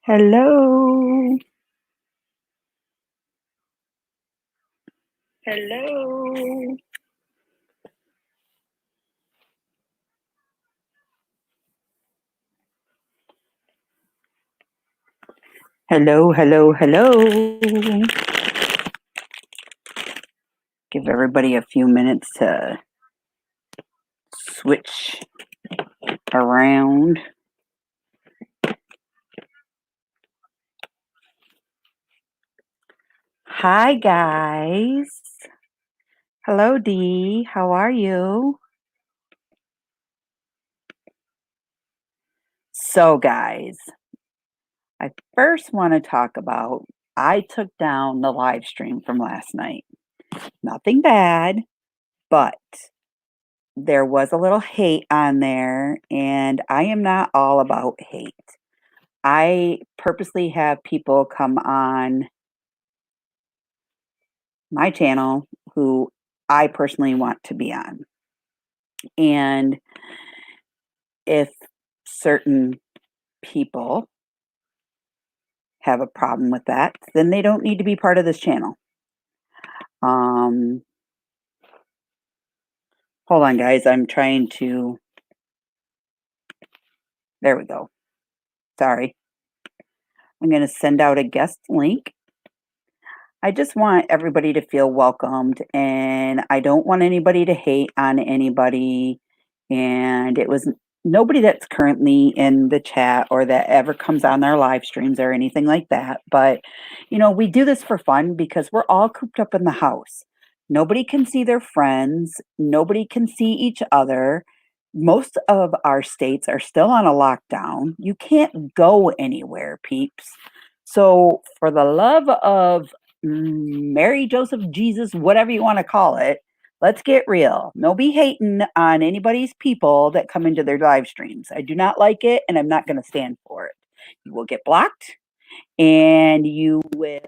Hello. Hello. Hello, hello, hello. Give everybody a few minutes to switch around. Hi, guys. Hello, Dee. How are you? So, guys, I first want to talk about I took down the live stream from last night. Nothing bad, but there was a little hate on there, and I am not all about hate. I purposely have people come on my channel who I personally want to be on. And if certain people have a problem with that, then they don't need to be part of this channel. Hold on, guys. I'm trying to. There we go. Sorry. I'm going to send out a guest link. I just want everybody to feel welcomed, and I don't want anybody to hate on anybody. And it was nobody that's currently in the chat or that ever comes on our live streams or anything like that. But, we do this for fun because we're all cooped up in the house. Nobody can see their friends, nobody can see each other. Most of our states are still on a lockdown. You can't go anywhere, peeps. So, for the love of Mary, Joseph, Jesus, whatever you want to call it, let's get real. No be hating on anybody's people that come into their live streams. I do not like it, and I'm not going to stand for it. You will get blocked, and you will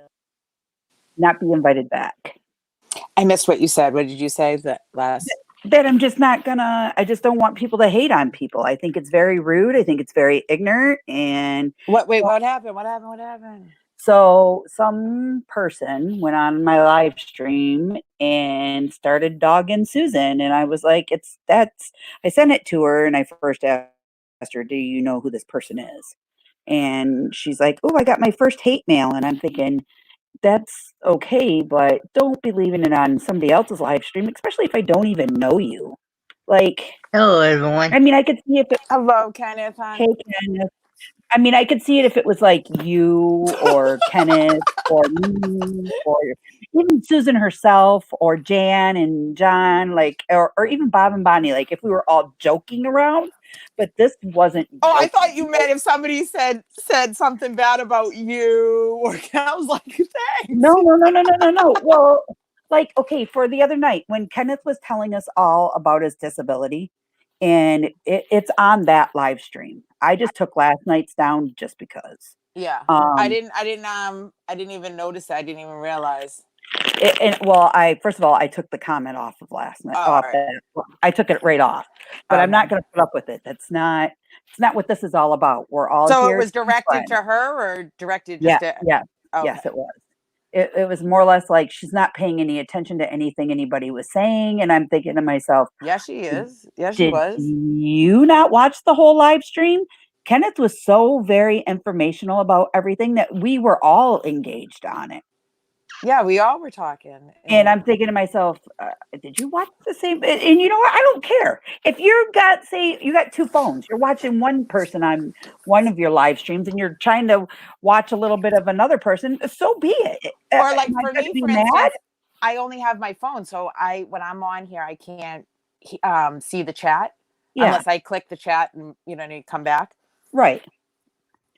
not be invited back. I missed what you said. What did you say? That last? That I'm just not gonna. I just don't want people to hate on people. I think it's very rude. I think it's very ignorant. And What? Wait, what happened? What happened? What happened? so some person went on my live stream and started dogging Susan, and I was like, I sent it to her, and I first asked her, "Do you know who this person is?" And she's like, "Oh, I got my first hate mail," and I'm thinking, that's okay, but don't be leaving it on somebody else's live stream, especially if I don't even know you. Like, hello, everyone. I mean, I could see if it. Hello, Kenneth. Hey, Kenneth. I mean, I could see it if it was like you or Kenneth or me or even Susan herself or Jan and John, like, or even Bob and Bonnie, like if we were all joking around, but this wasn't. Oh, I joking. thought you meant if somebody said something bad about you, or I was like, thanks. No. Well, like, okay, for the other night when Kenneth was telling us all about his disability, and it's on that live stream. I just took last night's down just because. Yeah, I didn't even notice that. I didn't even realize. I first of all, I took the comment off of last night. Oh, Off right. that, I took it right off, but I'm not going to put up with it. It's not what this is all about. We're all So here. it was directed to her, or directed just to? Yeah, Okay. yes, it was. It was more or less like she's not paying any attention to anything anybody was saying, and I'm thinking to myself, Yeah, she is. Yeah, she did was. you not watch the whole live stream? Kenneth was so very informational about everything that we were all engaged on it. Yeah, we all were talking. And I'm thinking to myself, did you watch the same? And you know what? I don't care. If you got two phones, you're watching one person on one of your live streams and you're trying to watch a little bit of another person, so be it. Or like for me, for instance, I only have my phone. So when I'm on here, I can't see the chat unless I click the chat and, come back. Right.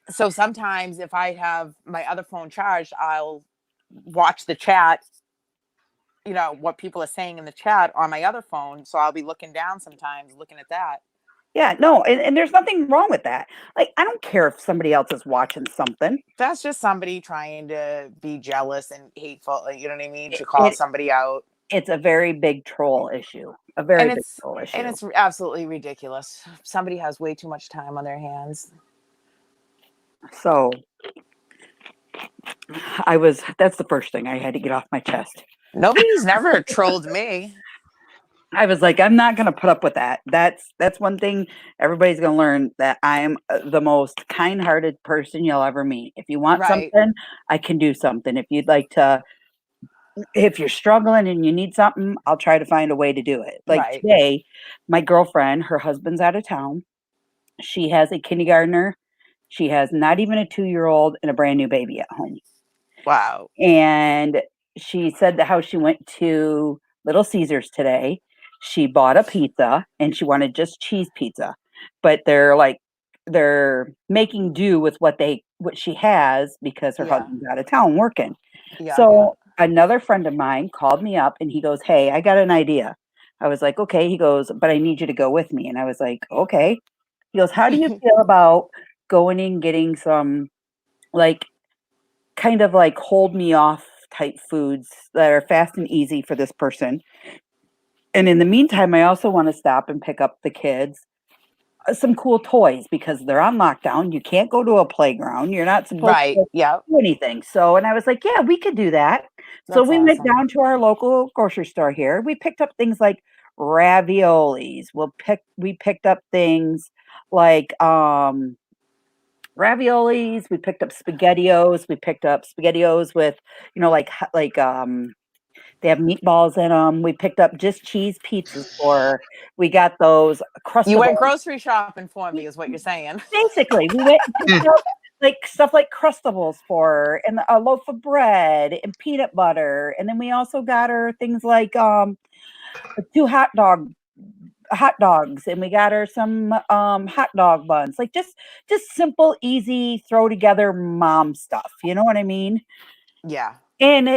So sometimes if I have my other phone charged, I'll watch the chat, what people are saying in the chat on my other phone. So I'll be looking down sometimes, looking at that. Yeah, no, and there's nothing wrong with that. Like, I don't care if somebody else is watching something. That's just somebody trying to be jealous and hateful, you know what I mean? To call somebody out. It's a very big troll issue. A very big troll issue. And it's absolutely ridiculous. Somebody has way too much time on their hands. So, that's the first thing I had to get off my chest. Nobody's never trolled me. I was like, I'm not going to put up with that. That's one thing everybody's going to learn, that I am the most kind-hearted person you'll ever meet. If you want Right. something, I can do something. If you're struggling and you need something, I'll try to find a way to do it. Like Right. today, my girlfriend, her husband's out of town. She has a kindergartner. She has not even a 2-year-old and a brand new baby at home. Wow. And she said that how she went to Little Caesars today. She bought a pizza and she wanted just cheese pizza, but they're making do with what she has because her Yeah. husband's out of town working. Yeah. So another friend of mine called me up and he goes, "Hey, I got an idea." I was like, "Okay." He goes, "But I need you to go with me." And I was like, "Okay." He goes, "How do you Yeah. feel about going and getting some like kind of like hold me off type foods that are fast and easy for this person? And in the meantime, I also want to stop and pick up the kids some cool toys because they're on lockdown. You can't go to a playground. You're not supposed Right. to Yep. do anything." So, and I was like, "Yeah, we could do that." So That's we went awesome. down to our local grocery store here. We picked up things like raviolis. We picked up things like raviolis. We picked up spaghettios. We picked up spaghettios with, they have meatballs in them. We picked up just cheese pizzas for her. We got those You went Crustables. grocery shopping for me, is what you're saying. Basically, we went and picked up like stuff like Crustables for her and a loaf of bread and peanut butter. And then we also got her things like 2 hot dogs, and we got her some hot dog buns. Like just simple, easy, throw together mom stuff. You know what I mean? Yeah. And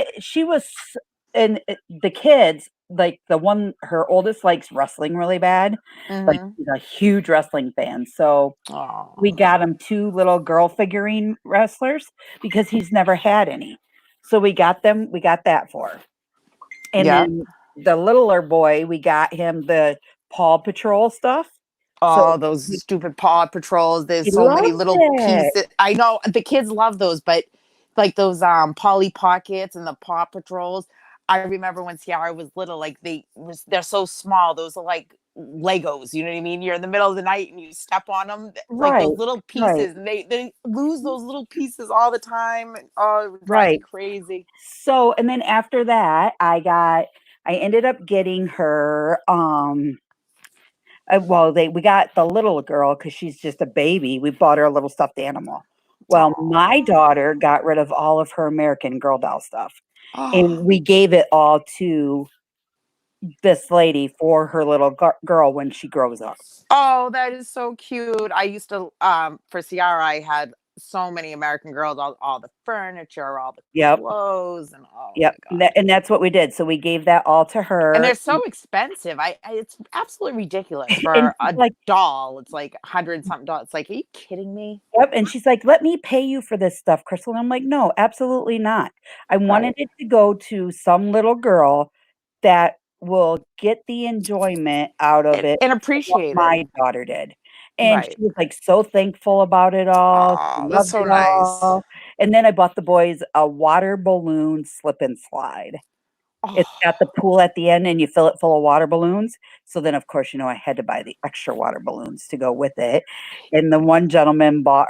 the kids, like her oldest likes wrestling really bad. Like Mm-hmm. she's a huge wrestling fan. So we Oh. got him 2 little girl figurine wrestlers because he's never had any. So we got that for her. And Yeah. then the littler boy, we got him the Paw Patrol stuff. So Oh, those stupid Paw Patrols. There's he so many loves little it. pieces. I know the kids love those, but like those Polly Pockets and the Paw Patrols. I remember when Ciara was little, like they're so small. Those are like Legos. You know what I mean? You're in the middle of the night and you step on them, like Right, those little right, pieces. And they lose those little pieces all the time. And, oh, it would drive me right. crazy. So, and then after that, I ended up getting her, we got the little girl because she's just a baby. We bought her a little stuffed animal. Well, my Oh. daughter got rid of all of her American Girl doll stuff, Oh. and we gave it all to this lady for her little girl when she grows up. Oh, that is so cute. I used to for Ciara, I had so many American Girls, all the furniture, all the Yep, clothes, and oh yep, my god. and that's what we did. So we gave that all to And her, they're so expensive. It's absolutely ridiculous and for she's a like, doll. It's like 100 something dollars. It's like, are you kidding me? "Yep," and she's like, "Let me pay you for this stuff, Crystal." And I'm like, "No, absolutely not. I wanted Right. it to go to some little girl that will get the enjoyment out of it And of what appreciate it. my daughter did." And Right. she was, like, so thankful about it all. She Oh, that's loved so it nice. all. And then I bought the boys a water balloon slip and slide. It's got the Oh, pool at the end and you fill it full of water balloons. So then, of course, I had to buy the extra water balloons to go with it. And the one gentleman bought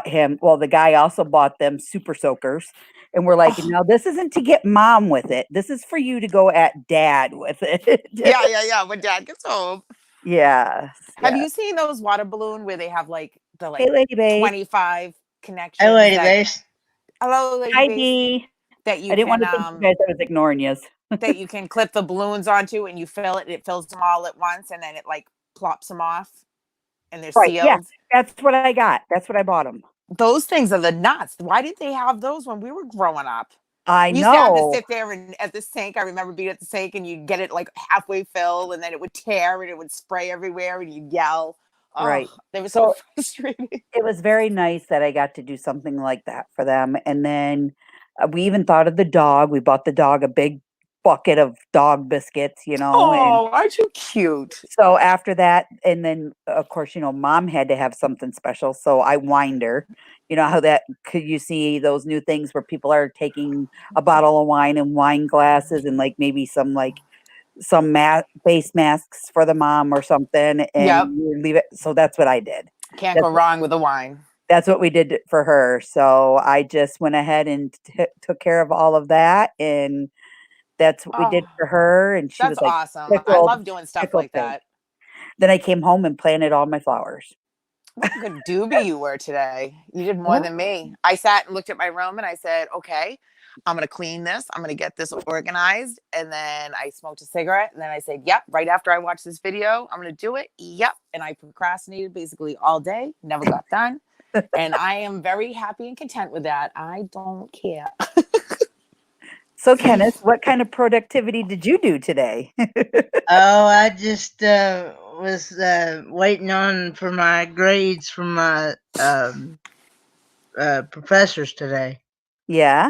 him, well, the guy also bought them super soakers. And we're like, oh. "Now this isn't to get mom with it. This is for you to go at dad with it." Yeah, yeah, yeah. When dad gets home. Yes, Have yeah. you seen those water balloon where they have like the Hey, Lady Babe. 25 Hi, connections Lady that Base. hello lady Hi, base Dee. that I you didn't want can to think you guys I was ignoring you. clip the balloons onto and you fill it, it fills them all at once and then it like plops them off and they're Right, yeah. sealed. That's what I got. That's what I bought them. Those things are the nuts. Why did they have those when we were growing up? I We used to have to know. sit there and at the sink. I remember being at the sink and you'd get it like halfway filled and then it would tear and it would spray everywhere and you'd yell. Oh, Right. they were so So frustrating. it was very nice that I got to do something like that for them, and then, we even thought of the dog. We bought the dog a big bucket of dog biscuits, you know, and Oh, aren't you cute? so after that, and then of course, you know, mom had to have something special, so I wined her. You know how that could you see those new things where people are taking a bottle of wine and wine glasses and like maybe some face masks for the mom or something, and Yep. you leave it. So that's what I did. Can't That's go wrong with a wine. that's what we did for her. So I just went ahead and took care of all of that, and that's what we Oh, did for her. And she was that's like awesome. I tickled, love doing stuff tickled like pink. that. Then I came home and planted all my flowers. What a good doobie you were today. You did more Yeah. than me. I sat and looked at my room and I said, okay, I'm going to clean this. I'm going to get this organized. And then I smoked a cigarette. And then I said, yep, right after I watch this video, I'm going to do it. Yep. And I procrastinated basically all day, never got done. And I am very happy and content with that. I don't care. So Kenneth, what kind of productivity did you do today? Oh, I just was waiting on for my grades from my professors today, Yeah.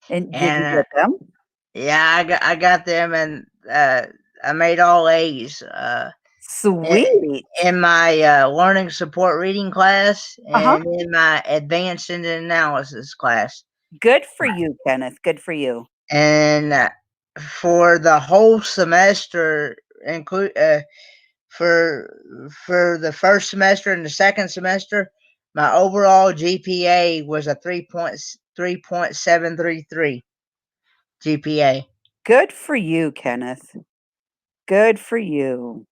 And did you and get them? yeah, I got them, and I made all A's in, Sweet. in my learning support reading class Uh-huh. and in my advanced into analysis class, Good for you, Kenneth. Good for you. and for the whole semester, include for the first semester and the second semester, my overall GPA was a 3.733 GPA. Good for you, Kenneth. Good for you.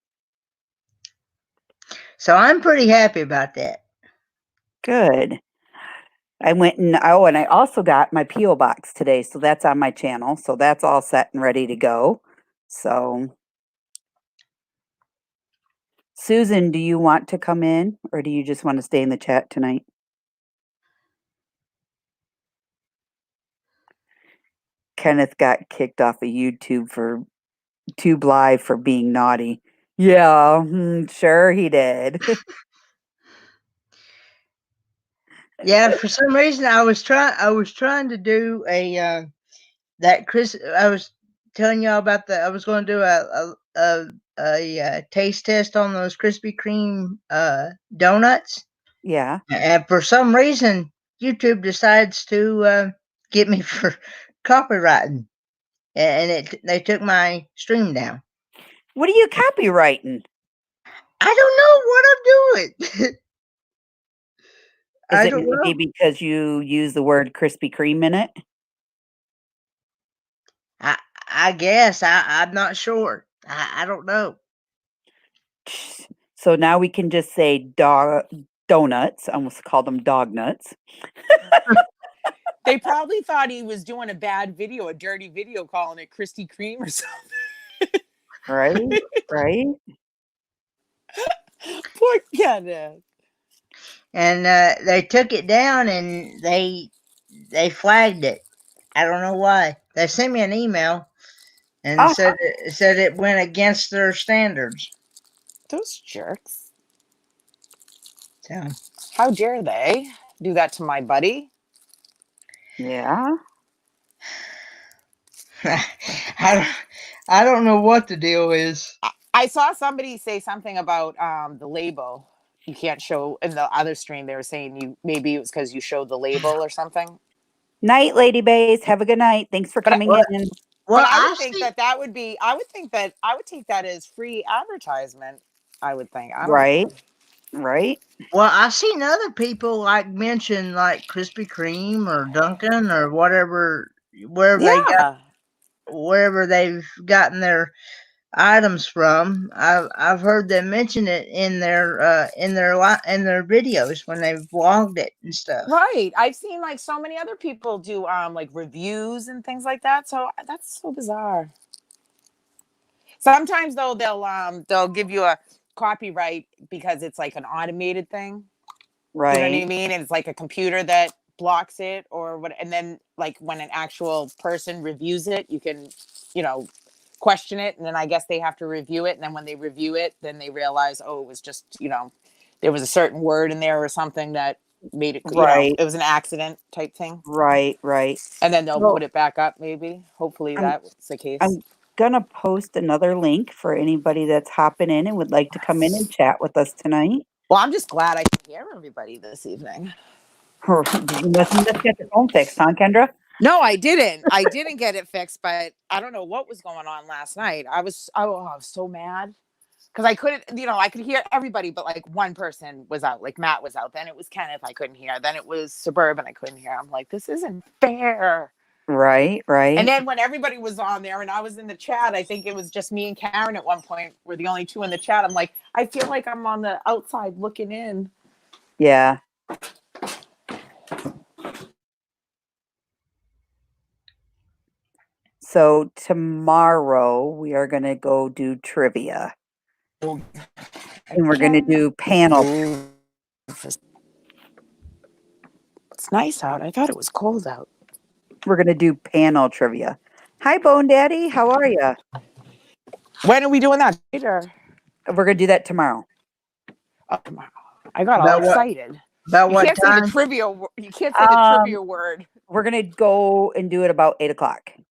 So I'm pretty happy about that. Good. I went and and I also got my PO box today, so that's on my channel. So that's all set and ready to go. So Susan, do you want to come in or do you just want to stay in the chat tonight? Kenneth got kicked off of YouTube for Tube Live for being naughty. Yeah, sure he did. Yeah, for some reason I was trying to do a that Chris I was telling y'all about I was going to do a taste test on those Krispy Kreme donuts. Yeah. And for some reason, YouTube decides to get me for copywriting, and they took my stream down. What are you copywriting? I don't know what I'm doing. Is I it don't maybe know. because you use the word Krispy Kreme in it? I I guess I'm not sure. I don't know. So now we can just say donuts. I almost called them dog nuts. They probably thought he was doing a bad video, a dirty video, calling it Krispy Kreme or something. Right? Right? Poor Kenneth. And they took it down, and they flagged it. I don't know why. They sent me an email and Ah, said it went against their standards. Those jerks. So How dare they do that to my buddy? yeah. I don't know what the deal is. I saw somebody say something about the label. You can't show in the other stream. They were saying you maybe it was because you showed the label or something. Night, Lady Bays. Have a good night. Thanks for But coming Well, in. but well, I would I think see. that would be. I would think that I would take that as free advertisement. I would think. I don't Right? know. Right? Well, I seen other people like mention like Krispy Kreme or Dunkin' or whatever, wherever they got Yeah. wherever they've gotten their items from. I've heard them mention it in their videos when they've vlogged it and stuff. Right. I've seen like so many other people do like reviews and things like that. So that's so bizarre. Sometimes though they'll give you a copyright because it's like an automated thing. You know what I Right. mean? And it's like a computer that blocks it or what, and then like when an actual person reviews it, you can, you know, question it, and then I guess they have to review it, and then when they review it, then they realize, oh, it was just, you know, there was a certain word in there or something that made it, Right, it was an accident type thing. right, right. And then they'll So put it back up, maybe. Hopefully I'm that's the case. I'm gonna post another link for anybody that's hopping in and would like to come in and chat with us tonight. Well, I'm just glad I can hear everybody this evening. You must get the phone fixed, huh, Kendra? No, I didn't. I didn't get it fixed, but I don't know what was going on last night. I was so mad because I couldn't, I could hear everybody, but like one person was out, like Matt was out. Then it was Kenneth, I couldn't hear. Then it was Suburban, I couldn't hear. I'm like, this isn't fair. Right, And right. then when everybody was on there and I was in the chat, I think it was just me and Karen at one point. We're the only two in the chat. I'm like, I feel like I'm on the outside looking in. Yeah. So tomorrow we are gonna go do trivia. And we're gonna do panel. It's nice out. I thought it was cold out. We're gonna do panel trivia. Hi, Bone Daddy. How are you? When are we doing that? Later. We're gonna do that tomorrow. Oh, tomorrow. I got all About what? excited. About You what can't say the time? trivia. You can't say the trivia word. We're gonna go and do it about 8:00.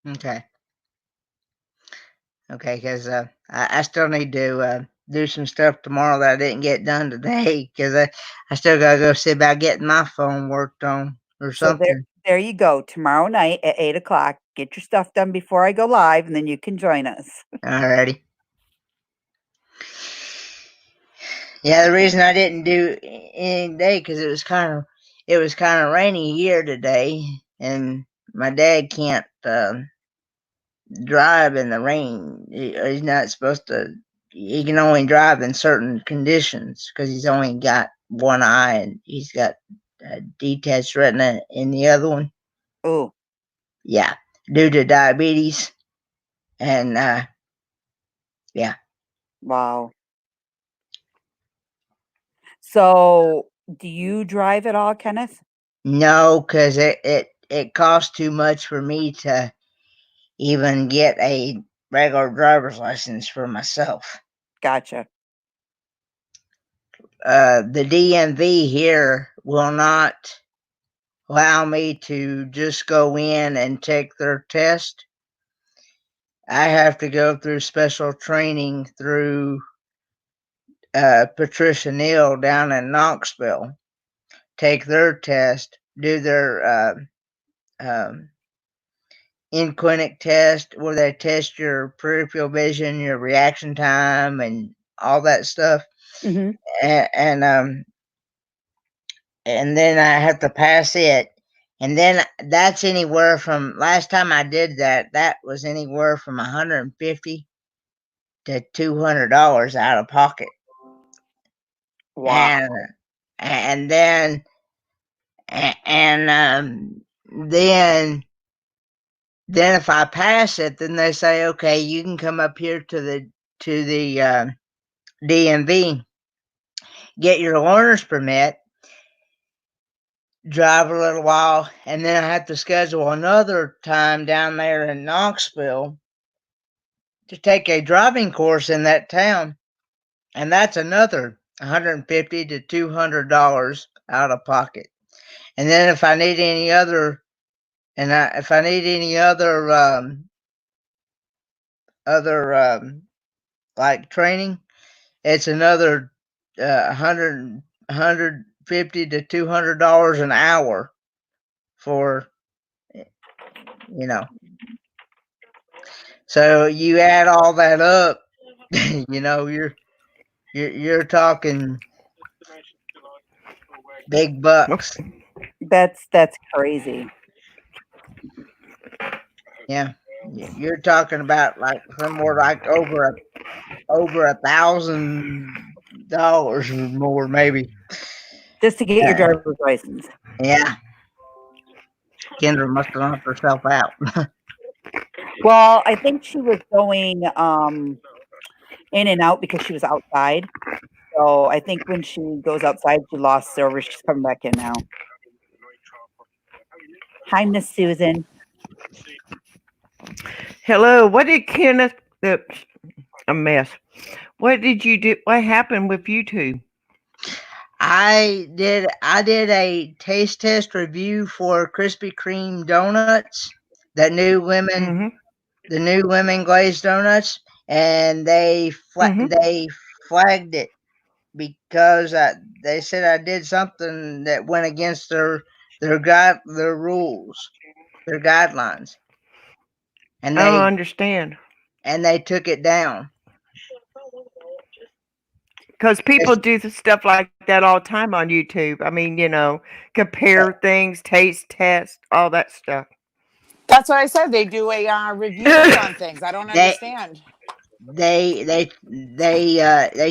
Okay. Okay, because I still need to do some stuff tomorrow that I didn't get done today because I still got to go see about getting my phone worked on or So something. there you go. Tomorrow night at 8:00. Get your stuff done before I go live, and then you can join us. Alrighty. Yeah, the reason I didn't do any today because it was kind of rainy here today, and my dad can't drive in the rain. He's not supposed to. He can only drive in certain conditions because he's only got one eye and he's got detached retina in the other one. Oh, Yeah, due to diabetes, and yeah. wow. So, do you drive at all, Kenneth? No, because it costs too much for me to even get a regular driver's license for myself. Gotcha. The DMV here will not allow me to just go in and take their test. I have to go through special training through Patricia Neal down in Knoxville, take their test, do their in-clinic test where they test your peripheral vision, your reaction time, and all that stuff. Mm-hmm. And then I have to pass it. And then that's anywhere from, last time I did that was anywhere from $150 to $200 out of pocket. Wow. And then if I pass it, then they say, okay, you can come up here to the DMV, get your learner's permit, drive a little while, and then I have to schedule another time down there in Knoxville to take a driving course in that town, and that's another $150 to $200 out of pocket. And then if I need any other, like training, it's another $150 to $200 an hour for, So you add all that up, you're talking big bucks. That's crazy. Yeah, you're talking about like somewhere like over $1,000 or more, maybe. Just to get your driver's license. Yeah. Kendra must have knocked herself out. Well, I think she was going in and out because she was outside. So I think when she goes outside, she lost service. She's coming back in now. Hi, Miss Susan. Hello. What did Kenneth? A mess. What did you do? What happened with you two? I did a taste test review for Krispy Kreme donuts, the new Mm-hmm. lemon glazed donuts, and they flagged it because they said I did something that went against their rules, their guidelines, and I don't understand. they took it down. Because people It's, do stuff like that all the time on YouTube. I mean, compare things, taste test, all that stuff. That's what I said. They do a reviews on things. I don't they understand. they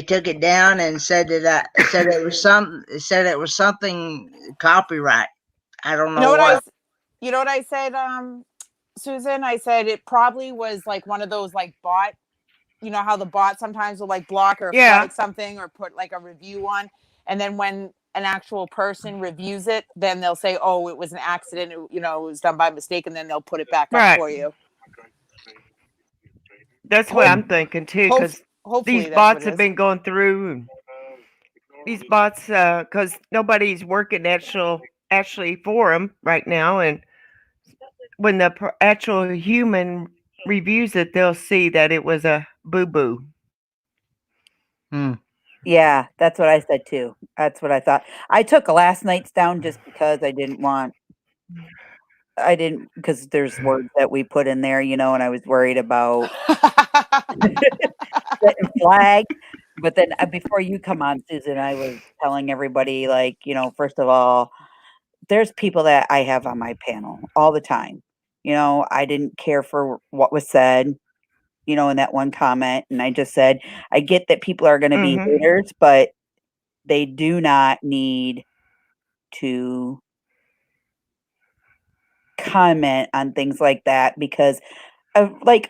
took it down and said that said it was something copyright. I don't You know know what what. you know what I said, Susan? I said it probably was like one of those like bot. You know how the bot sometimes will like block or Yeah. flag something or put like a review on, and then when an actual person reviews it, then they'll say, "Oh, it was an accident. It was done by mistake," and then they'll put it back up Right. for you. That's what I'm thinking too. Hope, Because hopefully these that's what bots it have is. been going through, and these bots, because nobody's working actually for them right now, and when the actual human reviews it, they'll see that it was a boo boo. Yeah, that's what I said too. That's what I thought. I took last night's down just because because there's words that we put in there, and I was worried about getting flagged. But then before you come on, Susan, I was telling everybody, like, first of all, there's people that I have on my panel all the time. I didn't care for what was said, in that one comment. And I just said, I get that people are going to be Mm-hmm. haters, but they do not need to comment on things like that because like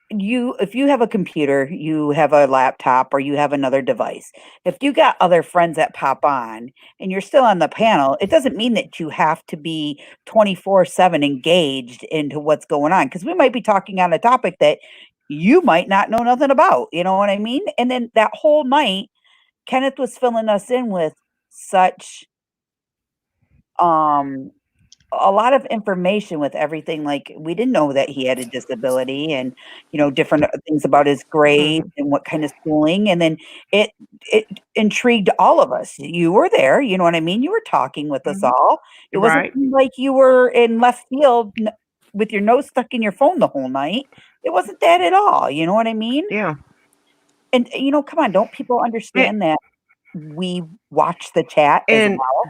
if you have a computer, you have a laptop or you have another device. If you got other friends that pop on and you're still on the panel, it doesn't mean that you have to be 24/7 engaged into what's going on because we might be talking on a topic that you might not know nothing about, you know what I mean? And then that whole night Kenneth was filling us in with such um a lot of information with everything. Like, we didn't know that he had a disability and, different things about his grades Mm-hmm. and what kind of schooling. And then it intrigued all of us. You were there, you know what I mean? You were talking with us Mm-hmm. all. It wasn't Right. like you were in left field with your nose stuck in your phone the whole night. It wasn't that at all. You know what I mean? Yeah. And, come on, don't people And, understand that we watch the chat as and well?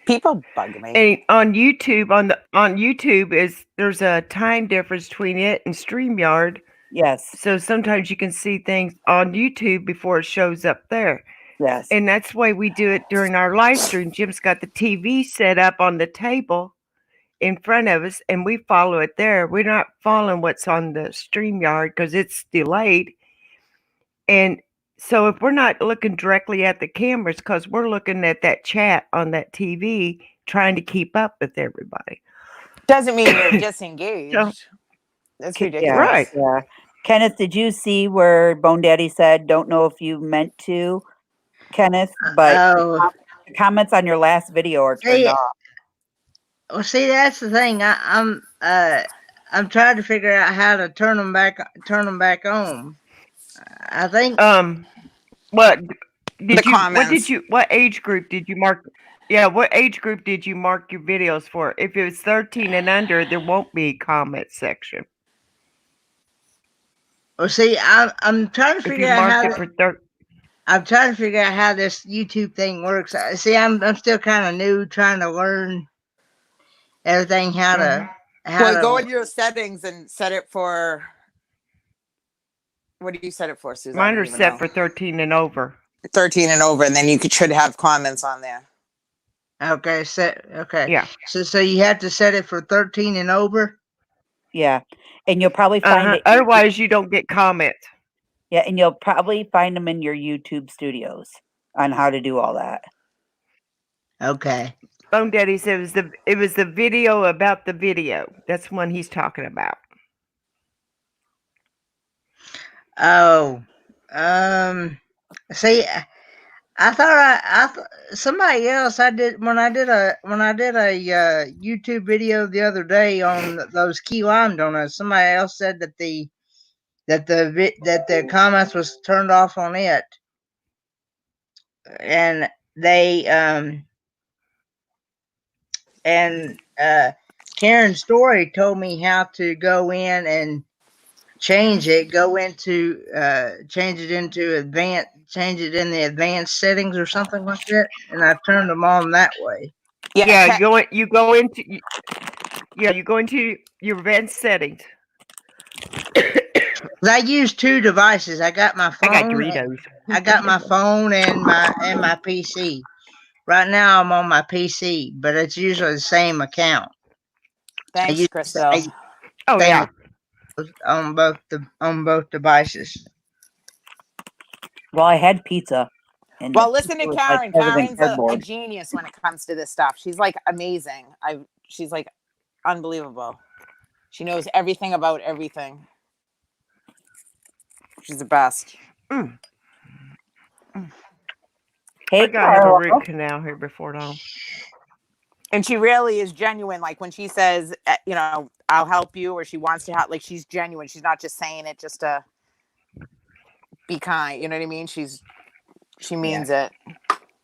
People bug me. And on YouTube, on YouTube there's a time difference between it and StreamYard. Yes. So sometimes you can see things on YouTube before it shows up there. Yes. And that's why we do it during our live stream. Jim's got the TV set up on the table in front of us and we follow it there. We're not following what's on the StreamYard because it's delayed. And so if we're not looking directly at the cameras, because we're looking at that chat on that TV, trying to keep up with everybody. Doesn't mean you're disengaged. That's Yeah, ridiculous. Right. yeah. Kenneth, did you see where Bone Daddy said, "Don't know if you meant to," Kenneth, but Oh, the comments on your last video are turned see, off. well, see, that's the thing. I'm trying to figure out how to turn them back on. I think. What The comments. what age group did you mark? Yeah, what age group did you mark your videos for? If it was 13 and under, there won't be a comment section. Well, see, I'm trying to If figure you out marked how. it for 13. I'm trying to figure out how this YouTube thing works. See, I'm still kind of new, trying to learn everything how to Well, go in your settings and set it for. What do you set it for, Susan? Mine are set for 13 and over. 13 and over, and then you should have comments on there. Okay, okay. Yeah. So you have to set it for 13 and over. Yeah, and you'll probably find it. Otherwise, you don't get comments. Yeah, and you'll probably find them in your YouTube studios on how to do all that. Okay. Bone Daddy said it was the video about the video. That's one he's talking about. Oh, see, I thought somebody else I did when I did a YouTube video the other day on those key lime donuts. Somebody else said that the comments was turned off on it, and they Karen Story told me how to go in and change it. Change it into advanced. Change it in the advanced settings or something like that, and I turned them on that way. Yeah, Ca- you go into your event settings. 'Cause I use two devices. I got my I got phone. Doritos. I got my phone and my PC. Right now I'm on my PC, but it's usually the same account. I Thanks, use Crystal. Oh same yeah. on both devices. Well, I had pizza. And Well, the listen pizza to was, like, Karen. better than Karen's a cardboard. genius when it comes to this stuff. She's like amazing. She's like unbelievable. She knows everything about everything. She's the best. Mm. Hey, I gotta have a Carla. root canal here before long. And she really is genuine. Like when she says, I'll help you, or she wants to help, like she's genuine. She's not just saying it just to be kind. You know what I mean? She means it.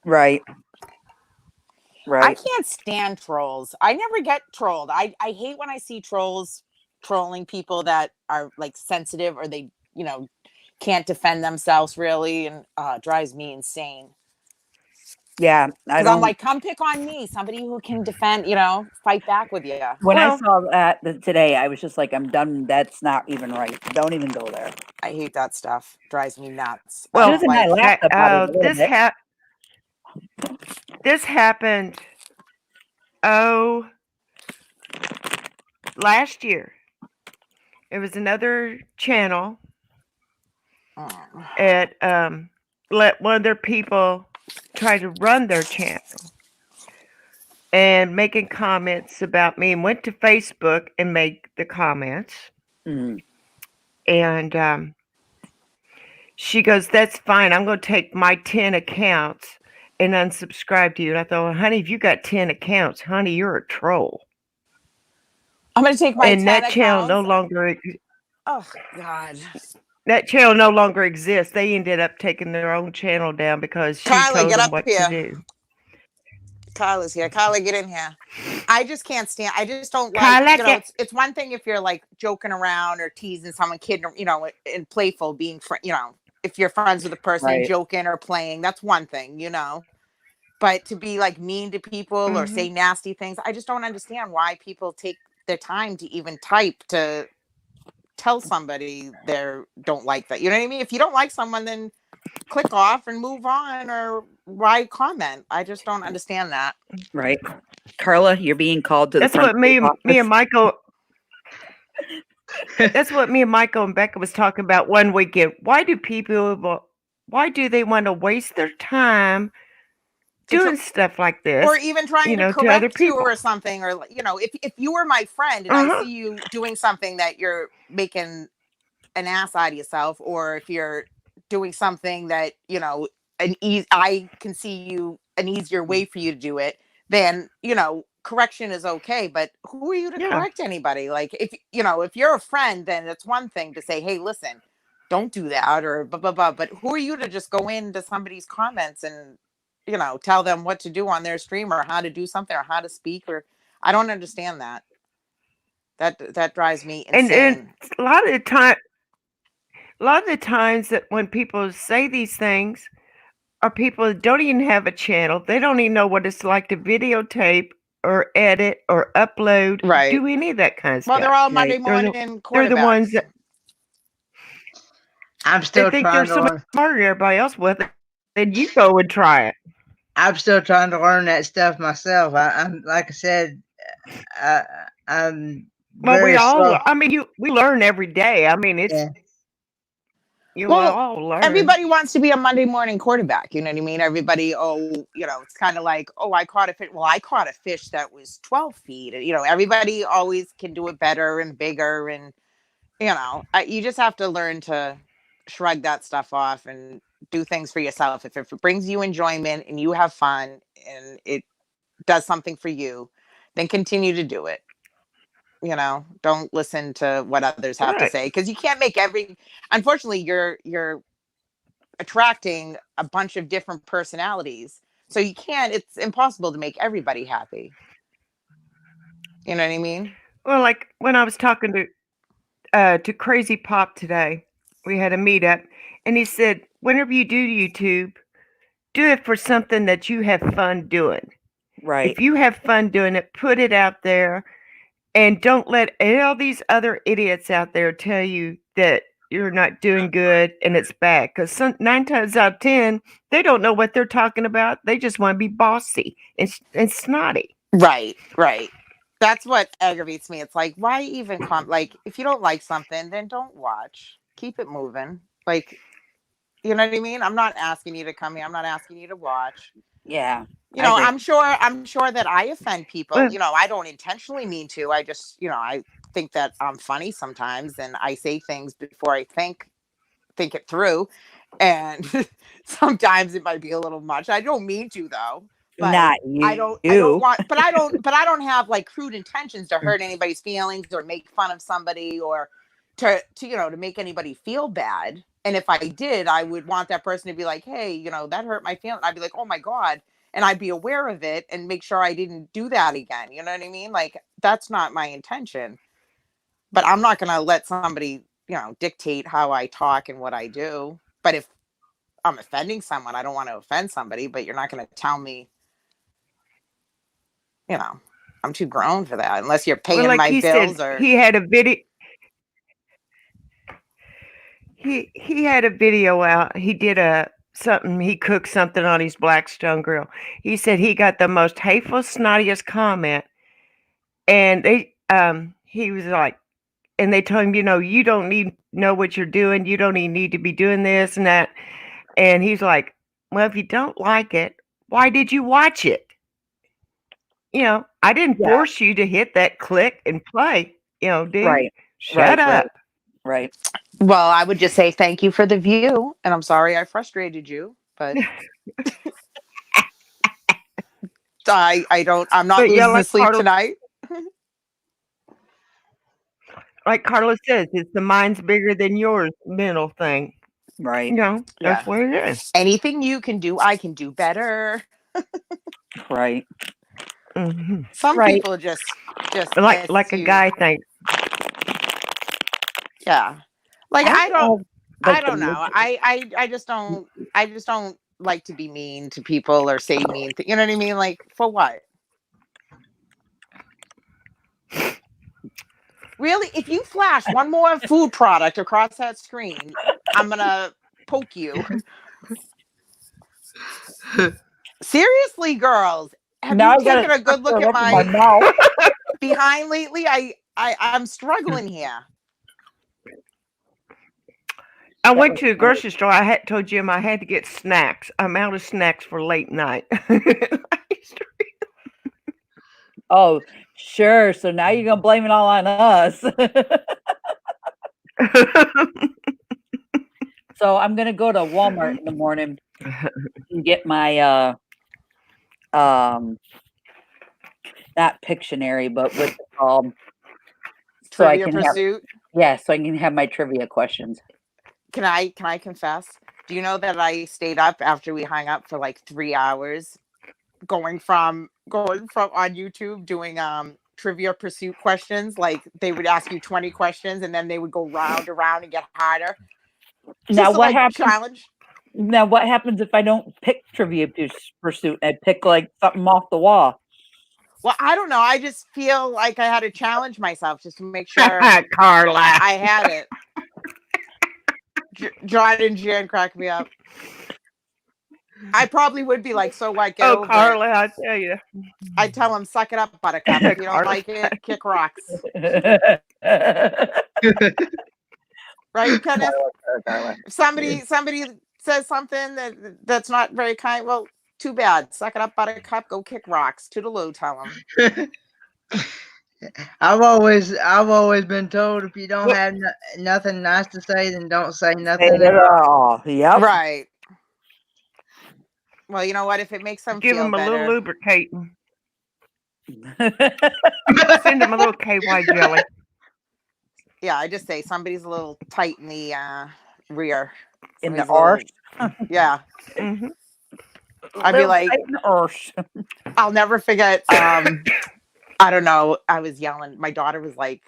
Right. I Right. can't stand trolls. I never get trolled. I hate when I see trolls trolling people that are like sensitive, or they, can't defend themselves really, and it drives me insane. Yeah. I Because I'm don't. like, come pick on me, somebody who can defend, fight back with you. When I Well- saw that today, I was just like, I'm done. That's not even right. Don't even go there. I hate that stuff. Drives me nuts. Well, Susan and I laughed about it a little this bit. this happened last year. It was another channel at let one of their people try to run their channel and making comments about me, and went to Facebook and made the comments. Mm. And she goes, "That's fine. I'm going to take my 10 accounts and unsubscribe to you." And I thought, well, honey, if you got 10 accounts, honey, you're a troll. I'm going to take my And 10 that channel no accounts. longer Oh, God. that channel no longer exists. They ended up taking their own channel down because she Kyla, told get them up what here. to do. Kyla's here. Kyla, get in here. I just can't stand. I just don't like. Kyla, It's one thing if you're like joking around or teasing someone, kidding, and playful, being, if you're friends with a person and Right. joking or playing, that's one thing, But to be like mean to people or say nasty things, I just don't understand why people take their time to even type to tell somebody they don't like that. You know what I mean? If you don't like someone, then click off and move on, or why comment? I just don't understand that. Right. Carla, you're being called to the That's front what me office. and Michael. That's what me and Michael and Becca was talking about one weekend. Why do they want to waste their time doing stuff like this, or even trying to to other correct you people or something, or if you were my friend and I see you doing something that you're making an ass out of yourself, or if you're doing something that I can see you an easier way for you to do it, then correction is okay. But who are you to correct anybody? Like if you're a friend, then it's one thing to say, hey, listen, don't do that, or blah blah blah. But who are you to just go into somebody's comments and tell them what to do on their stream, or how to do something, or how to speak? Or I don't understand that. That drives me insane. And a lot of the times that when people say these things are people that don't even have a channel. They don't even know what it's like to videotape or edit or upload, do any of that kind of stuff. Well, they're all Monday morning quarterbacks. They're the ones that I'm still they think trying they're to so learn. much smarter than everybody else with it. Then you go and try it. I'm still trying to learn that stuff myself. I'm like I said, I'm Well, very we all. slow. I mean, we learn every day. I mean, it's Yeah. you Well, all learn. Everybody wants to be a Monday morning quarterback. You know what I mean? Everybody, it's kind of like, I caught a fish. Well, I caught a fish that was 12 feet. Everybody always can do it better and bigger. And, you just have to learn to shrug that stuff off and do things for yourself. If it brings you enjoyment and you have fun and it does something for you, then continue to do it. Don't listen to what others have to Right. say, because you can't make unfortunately, you're attracting a bunch of different personalities. So it's impossible to make everybody happy. You know what I mean? Well, like when I was talking to Crazy Pop today, we had a meetup, and he said, whenever you do YouTube, do it for something that you have fun doing. Right. If you have fun doing it, put it out there, and don't let all these other idiots out there tell you that you're not doing good and it's bad. Because 9 times out of 10, they don't know what they're talking about. They just want to be bossy and snotty. Right. That's what aggravates me. It's like, why even like, if you don't like something, then don't watch. Keep it moving. Like, you know what I mean? I'm not asking you to come here. I'm not asking you to watch. Yeah. I'm sure that I offend people. Well- I don't intentionally mean to. I just, I think that I'm funny sometimes, and I say things before I think it through. And sometimes it might be a little much. I don't mean to, though. But Not you. I don't want, but I don't have like crude intentions to hurt anybody's feelings or make fun of somebody or to make anybody feel bad. And if I did, I would want that person to be like, hey, that hurt my feelings. I'd be like, oh my God. And I'd be aware of it and make sure I didn't do that again. You know what I mean? Like, that's not my intention. But I'm not going to let somebody, dictate how I talk and what I do. But if I'm offending someone, I don't want to offend somebody, but you're not going to tell me, I'm too grown for that unless you're paying like my he bills. said, Or he had a video. He had a video out. He did something. He cooked something on his Blackstone grill. He said he got the most hateful, snottiest comment, and he was like, and they told him, you don't know what you're doing. You don't even need to be doing this and that. And he's like, well, if you don't like it, why did you watch it? I didn't force you to hit that click and play. Dude, Right. shut up. Right. Well, I would just say thank you for the view, and I'm sorry I frustrated you, but I'm not But yeah, losing like sleep Carla- tonight. Like Carla says, it's the mine's bigger than yours mental thing. Right. That's what it is. Anything you can do, I can do better. Right. Mm-hmm. Some Right. people just Like a guy thinks. Yeah. Like I don't the know. I just don't like to be mean to people or say mean things. You know what I mean? Like, for what? Really? If you flash one more food product across that screen, I'm gonna poke you. Seriously, girls, have Now you I gotta taken a good look stuff at that up in my my mouth. behind lately? I'm struggling here. I went to the grocery store. I had told Jim I had to get snacks. I'm out of snacks for late night. Oh, sure. So now you're gonna blame it all on us. So I'm gonna go to Walmart in the morning and get my not Pictionary, but what's it called? So I Trivia can Pursuit. so I can have my trivia questions. Can I confess? Do you know that I stayed up after we hung up for like 3 hours, going from on YouTube doing Trivia Pursuit questions? Like, they would ask you 20 questions and then they would go round around and get harder. Now what happens? Challenge. Now what happens if I don't pick Trivia Pursuit? I pick like something off the wall. Well, I don't know. I just feel like I had to challenge myself just to make sure Carla. I had it. John and Jan crack me up. I probably would be like, so what? Get over Carla, it. I tell you. I tell them, suck it up, Buttercup. If you don't Carla. like it, kick rocks. Right, Kenneth? If somebody says something that's not very kind, well, too bad. Suck it up, Buttercup. Go kick rocks. Toodaloo, tell them. I've always been told if you don't have nothing nice to say, then don't say nothing Say it at all. all. Yep. Right. Well, you know what? If it makes them Give feel them a little better, lubricating. Send them a little KY jelly. yeah, I just say somebody's a little tight in the rear. In the Somebody's a little, arse. yeah. Hmm. I'd be Little like, tight in the arse. I'll never forget. I don't know. I was yelling. My daughter was like,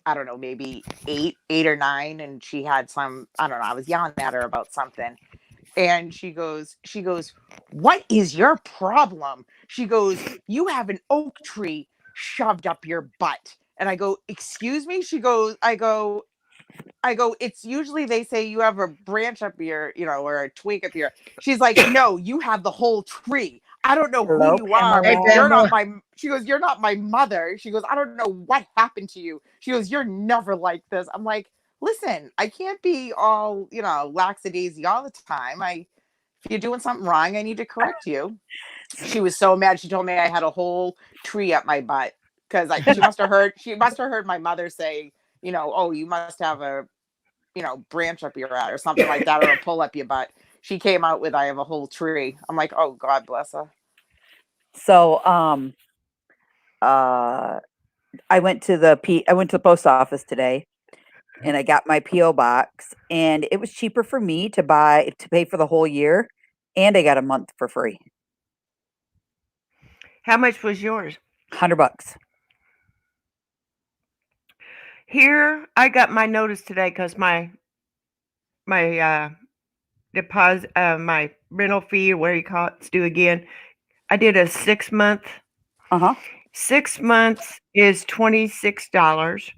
I don't know, maybe eight or nine, and she had some. I don't know. I was yelling at her about something, and she goes, "What is your problem?" She goes, "You have an oak tree shoved up your butt." And I go, "Excuse me?" I go, it's usually they say you have a branch up your, or a twig up your. She's like, "No, you have the whole tree. I don't know who Hello, you are, Hey, but Pamela. you're not Pamela. my." She goes, "You're not my mother." She goes, "I don't know what happened to you." She goes, "You're never like this." I'm like, "Listen, I can't be all, lackadaisy all the time. If you're doing something wrong, I need to correct you." She was so mad. She told me I had a whole tree up my butt because she must have heard my mother say, "Oh, you must have a, branch up your ass or something like that, or a pull up your butt." She came out with, "I have a whole tree." I'm like, "Oh, God bless her." So, uh, I went to the post office today, and I got my PO box, and it was cheaper for me to pay for the whole year, and I got a month for free. How much was yours? $100. Here, I got my notice today because my deposit, my rental fee, or whatever you call it's due again. I did a 6 month. Uh-huh. 6 months is $26.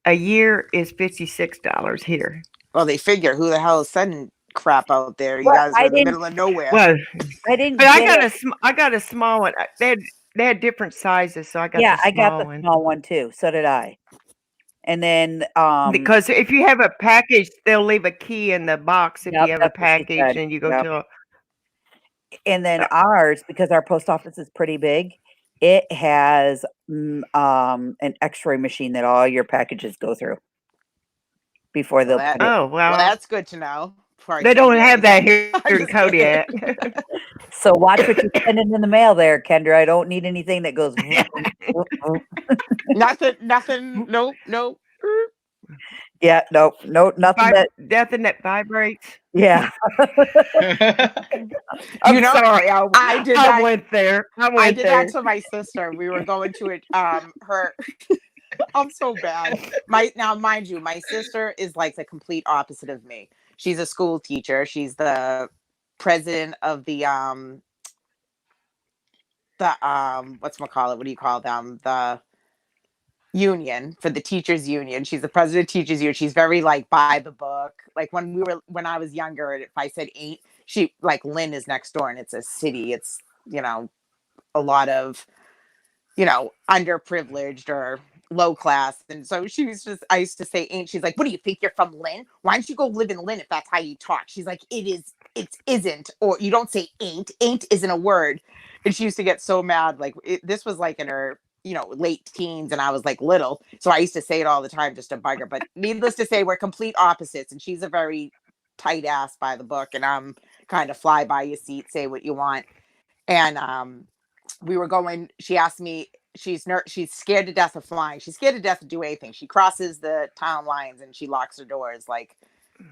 A year is $56 here. Well, they figure who the hell is sending crap out there? You But guys are in the middle of nowhere. Well, I didn't but I get got it. I got a small one. They had different sizes, so I got Yeah, the I got small the one. small one too. So did I. And then, Because if you have a package, they'll leave a key in the box if yep, you have a that's what she package said. and you go Yep. to And then ours, because our post office is pretty big, it has an X-ray machine that all your packages go through before Well, they'll that, put it. oh, well, well, that's good to know. Before I they send don't you have that anything. here I'm in just kidding. Kodiak. So watch what you're sending in the mail there, Kendra. I don't need anything that goes. Nothing. Nope. Yeah, nope, nothing that. Nothing that vibrates. Yeah, I'm sorry. I did I that. went there. I did that to my sister. We were going to it. Her. I'm so bad. Now, mind you, my sister is like the complete opposite of me. She's a school teacher. She's the president of the whatchamacallit, what do you call them? The union, for the teachers union. She's the president of teachers union. She's very like by the book. Like when I was younger, if I said ain't, she like Lynn is next door and it's a city. It's, a lot of, underprivileged or low class. And so she was just, I used to say ain't. She's like, "What do you think, you're from Lynn? Why don't you go live in Lynn if that's how you talk?" She's like, it isn't, or you don't say ain't. Ain't isn't a word. And she used to get so mad. Like this was like in her, late teens, and I was like little. So I used to say it all the time just to bug her. But needless to say, we're complete opposites. And she's a very tight ass by the book, and I'm kind of fly by your seat, say what you want. And we were going, she asked me, she's scared to death of flying. She's scared to death to do anything. She crosses the town lines and she locks her doors. Like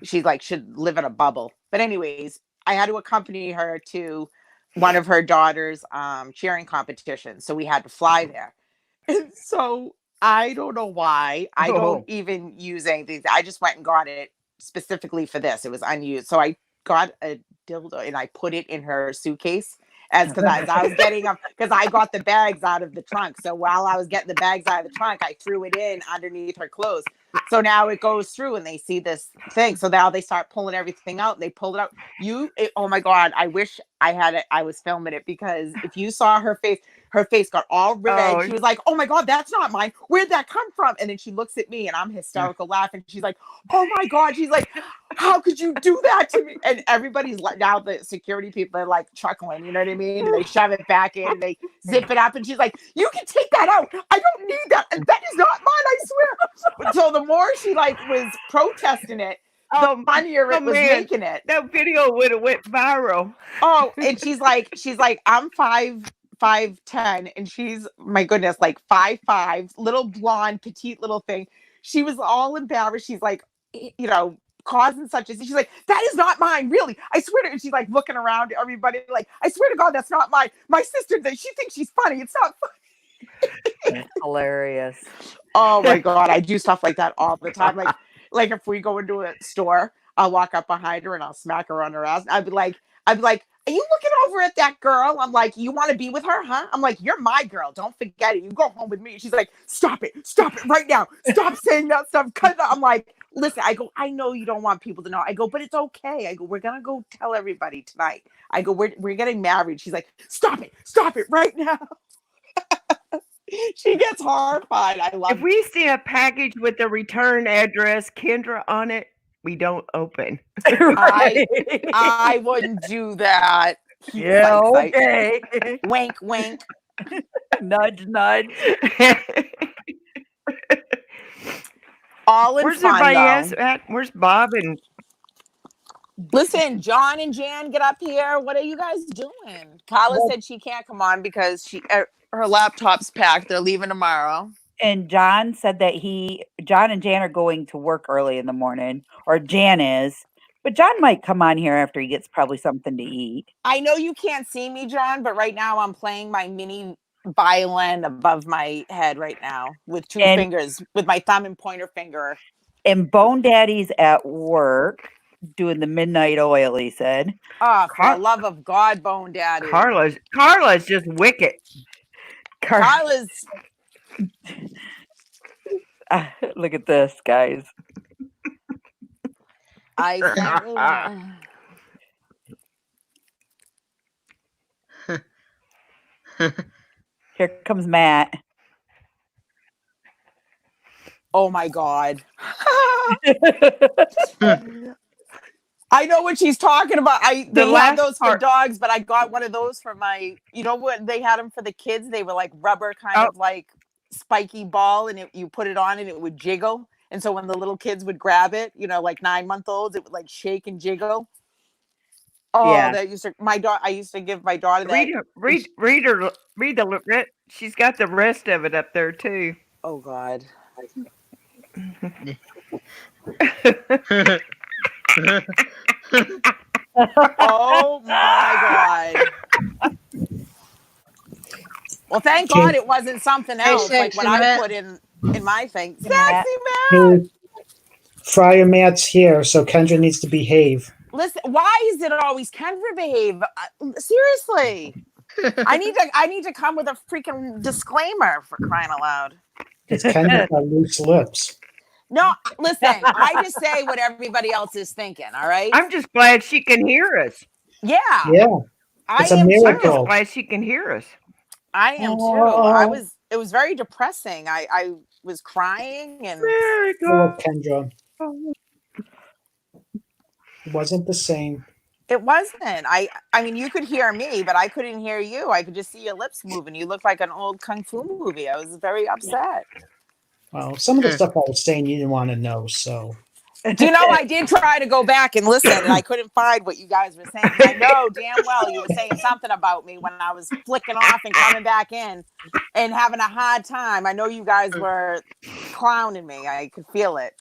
she's like should live in a bubble. But anyways, I had to accompany her to one of her daughter's cheering competitions. So we had to fly there. And so I don't know why. I don't even use anything. I just went and got it specifically for this. It was unused. So I got a dildo and I put it in her suitcase as I was getting them, because I got the bags out of the trunk. So while I was getting the bags out of the trunk, I threw it in underneath her clothes. So now it goes through and they see this thing. So now they start pulling everything out. They pull it out. Oh my God, I wish I had it. I was filming it, because if you saw her face got all red. Oh. She was like, "Oh my God, that's not mine. Where'd that come from?" And then she looks at me and I'm hysterical laughing. She's like, "Oh my God." She's like, "How could you do that to me?" And everybody's like, now the security people are like chuckling, you know what I mean? And they shove it back in and they zip it up. And she's like, "You can take that out. I don't need that. And that is not mine, I swear." So the more she like was protesting it, Oh, funnier oh it was man, making it. that video would have went viral. Oh, and she's like, I'm 5'10", and she's, my goodness, like 5'5", little blonde, petite little thing. She was all embarrassed. She's like, causing such a, she's like, that is not mine, really. I swear to, and she's like looking around at everybody, like, I swear to God, that's not mine. My sister, that she thinks she's funny. It's not funny. Hilarious. Oh my God, I do stuff like that all the time. Like if we go into a store, I'll walk up behind her and I'll smack her on her ass. I'd be like, are you looking over at that girl? I'm like, you want to be with her, huh? I'm like, you're my girl. Don't forget it. You go home with me. She's like, stop it right now. Stop saying that stuff. Cut it out. I'm like, listen, I go, I know you don't want people to know. I go, but it's okay. I go, we're gonna go tell everybody tonight. I go, we're getting married. She's like, stop it right now. She gets horrified. I love If we see a package with the return address Kendra on it, we don't open. I wouldn't do that. Yeah, Psych, psych. okay. Wink, wink. Nudge, nudge. All in Where's fun, everybody though. else at? Where's Bob and Listen, John and Jan, get up here. What are you guys doing? Carla said she can't come on because her laptop's packed. They're leaving tomorrow. And John said that John and Jan are going to work early in the morning, or Jan is, but John might come on here after he gets probably something to eat. I know you can't see me, John, but right now I'm playing my mini violin above my head right now with two fingers, with my thumb and pointer finger. And Bone Daddy's at work doing the midnight oil, he said. Oh, for the love of God, Bone Daddy. Carla's just wicked. Carla's. Look at this, guys. Here comes Matt. Oh my God. I know what she's talking about. They had those for dogs, but I got one of those for my, you know what, they had them for the kids. They were like rubber, kind of like spiky ball, and you put it on and it would jiggle. And so when the little kids would grab it, like 9-month-olds, it would like shake and jiggle. Oh, yeah. That used to, I used to give my daughter that. Read the, she's got the rest of it up there too. Oh God. Oh my God. Well, thank God it wasn't something else like what I put in my thing. Sexy Matt! Friar Matt's here, so Kendra needs to behave. Listen, why is it always Kendra behave? Seriously. I need to come with a freaking disclaimer, for crying out loud. It's Kendra got loose lips. No, listen, I just say what everybody else is thinking, all right? I'm just glad she can hear us. Yeah. Yeah. It's a miracle. I'm just glad she can hear us. I am too. It was very depressing. I was crying and Kendra. It wasn't the same. It wasn't. I mean, you could hear me, but I couldn't hear you. I could just see your lips moving. You look like an old kung fu movie. I was very upset. Well, some of the stuff I was saying you didn't want to know, so. Do you know, I did try to go back and listen, and I couldn't find what you guys were saying. I know damn well you were saying something about me when I was flicking off and coming back in and having a hard time. I know you guys were clowning me. I could feel it.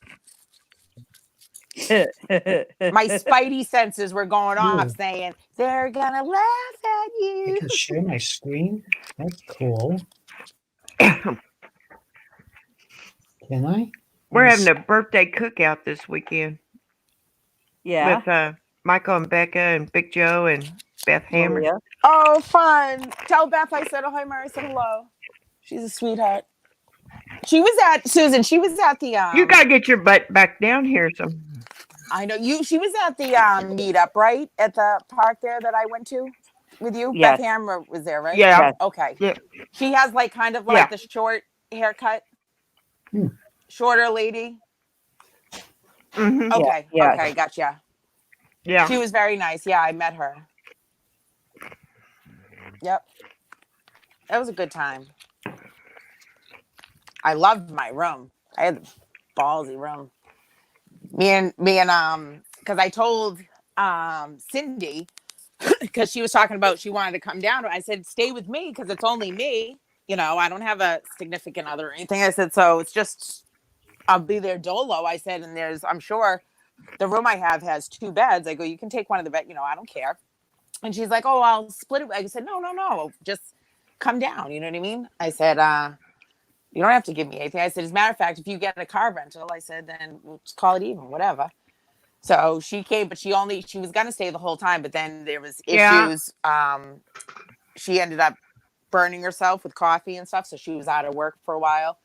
My spidey senses were going off saying, they're gonna laugh at you. I can share my screen? That's cool. Can I? We're having a birthday cookout this weekend. Yeah. With Michael and Becca and Big Joe and Beth Hammer. Oh, fun. Tell Beth I said hi, Mary said hello. She's a sweetheart. She was at, Susan, she was at the you gotta get your butt back down here I know she was at the meetup, right? At the park there that I went to with you. Yes. Beth Hammer was there, right? Yeah. Yes. Okay. Yeah. She has like kind of like the short haircut. Shorter lady. Mm-hmm. Okay. Yeah. Okay, gotcha. Yeah. She was very nice. Yeah, I met her. Yep. That was a good time. I loved my room. I had a ballsy room. because I told Cindy, because she was talking about she wanted to come down. I said, stay with me because it's only me. I don't have a significant other or anything. I said, so it's just, I'll be there dolo. I said, and I'm sure the room I have has 2 beds. I go, you can take one of the bed. I don't care. And she's like, oh, I'll split it. I said, no, just come down. You know what I mean? I said, you don't have to give me anything. I said, as a matter of fact, if you get a car rental, I said, then we'll just call it even, whatever. So she came, but she was going to stay the whole time. But then there was Yeah. issues. She ended up burning herself with coffee and stuff. So she was out of work for a while.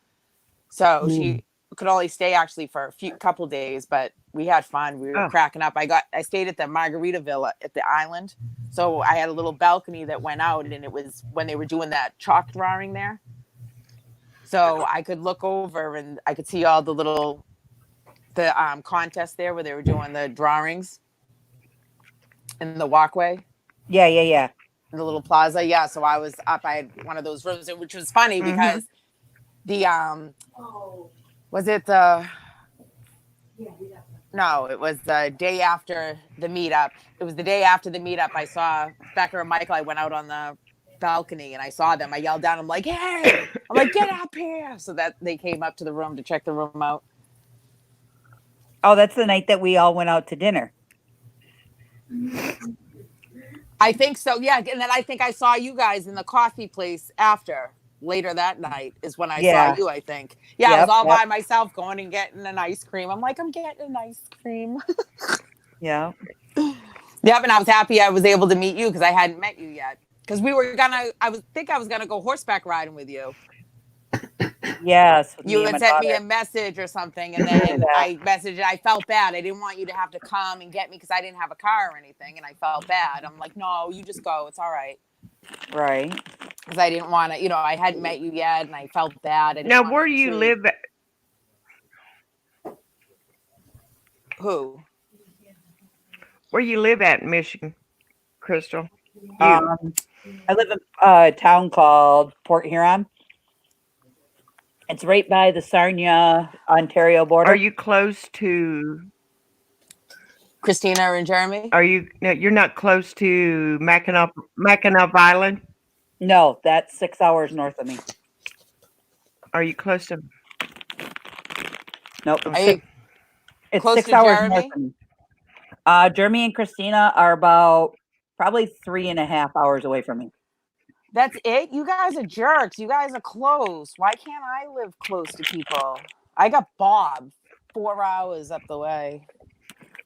So she could only stay actually for a couple days, but we had fun. We were cracking up. I stayed at the Margarita Villa at the island. So I had a little balcony that went out, and it was when they were doing that chalk drawing there. So I could look over and I could see all the contest there where they were doing the drawings in the walkway. Yeah. In the little plaza. Yeah. So I was up. I had one of those rooms, which was funny because the was it the no, it was the day after the meetup. It was the day after the meetup. I saw Becca and Michael. I went out on the balcony and I saw them. I yelled down. I'm like, hey! I'm like, get up here! So that they came up to the room to check the room out. Oh, that's the night that we all went out to dinner. I think so. Yeah, and then I think I saw you guys in the coffee place after. Later that night is when I saw you, I think. Yeah, I was all by myself going and getting an ice cream. I'm like, I'm getting an ice cream. Yeah. Yep, and I was happy I was able to meet you because I hadn't met you yet. Because I was gonna go horseback riding with you. Yes. You had sent me a message or something, and then I messaged. I felt bad. I didn't want you to have to come and get me because I didn't have a car or anything, and I felt bad. I'm like, no, you just go. It's all right. Right. Because I didn't want to, I hadn't met you yet, and I felt bad. Now, where do you live at? Who? Where you live at in Michigan, Crystal? I live in a town called Port Huron. It's right by the Sarnia, Ontario border. Are you close to Christina and Jeremy? You're not close to Mackinac Island? No, that's 6 hours north of me. Are you close to? Nope. It's close 6 to hours Jeremy? north of me. Jeremy and Christina are about probably 3.5 hours away from me. That's it? You guys are jerks. You guys are close. Why can't I live close to people? I got Bob 4 hours up the way.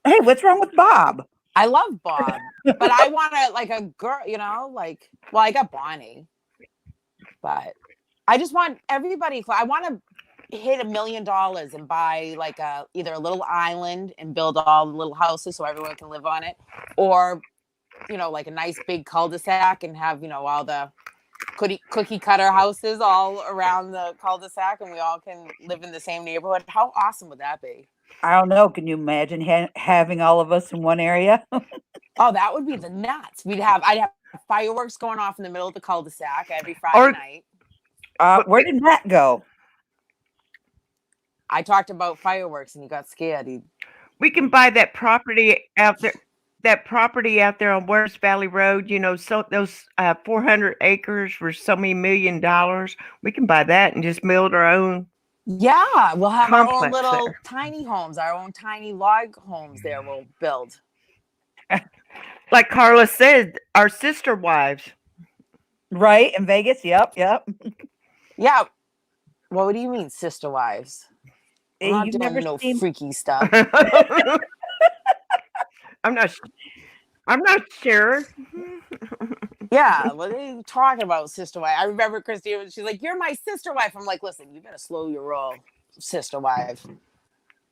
Hey, what's wrong with Bob? I love Bob, but I want a girl, well, I got Bonnie, but I just want everybody. I want to hit $1 million and buy either a little island and build all the little houses so everyone can live on it, or, a nice big cul-de-sac and have, all the cookie cutter houses all around the cul-de-sac and we all can live in the same neighborhood. How awesome would that be? I don't know. Can you imagine having all of us in one area? Oh, that would be the nuts. I'd have fireworks going off in the middle of the cul-de-sac every Friday night. Where did Matt go? I talked about fireworks and he got scared. We can buy that property out there. That property out there on West Valley Road, so those 400 acres for so many $1 million. We can buy that and just build our own. Yeah, we'll have our own little there. tiny homes, our own tiny log homes there we'll build. Like Carla said, our sister wives. Right, in Vegas? Yep. Yeah. Well, what do you mean, sister wives? I'm not doing no freaky stuff. I'm not sure. Yeah, what are you talking about, sister wife? I remember Christina, she's like, you're my sister wife. I'm like, listen, you better slow your roll, sister wife.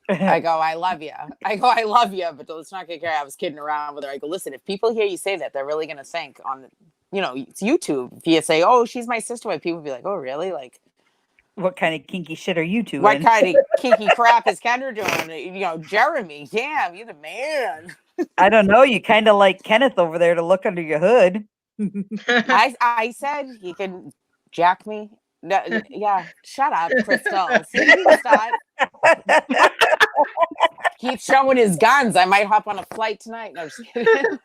I go, I love you. But let's not get carried. I was kidding around with her. I go, listen, if people hear you say that, they're really going to think on, it's YouTube. If you say, oh, she's my sister wife, people be like, oh, really? Like, what kind of kinky shit are you doing? What kind of kinky crap is Kendra doing? Jeremy, damn, you're the man. I don't know. You kind of like Kenneth over there to look under your hood. I said he can jack me. No, yeah, shut up, Crystal. See, you start. Keep showing his guns. I might hop on a flight tonight. No, I'm just kidding.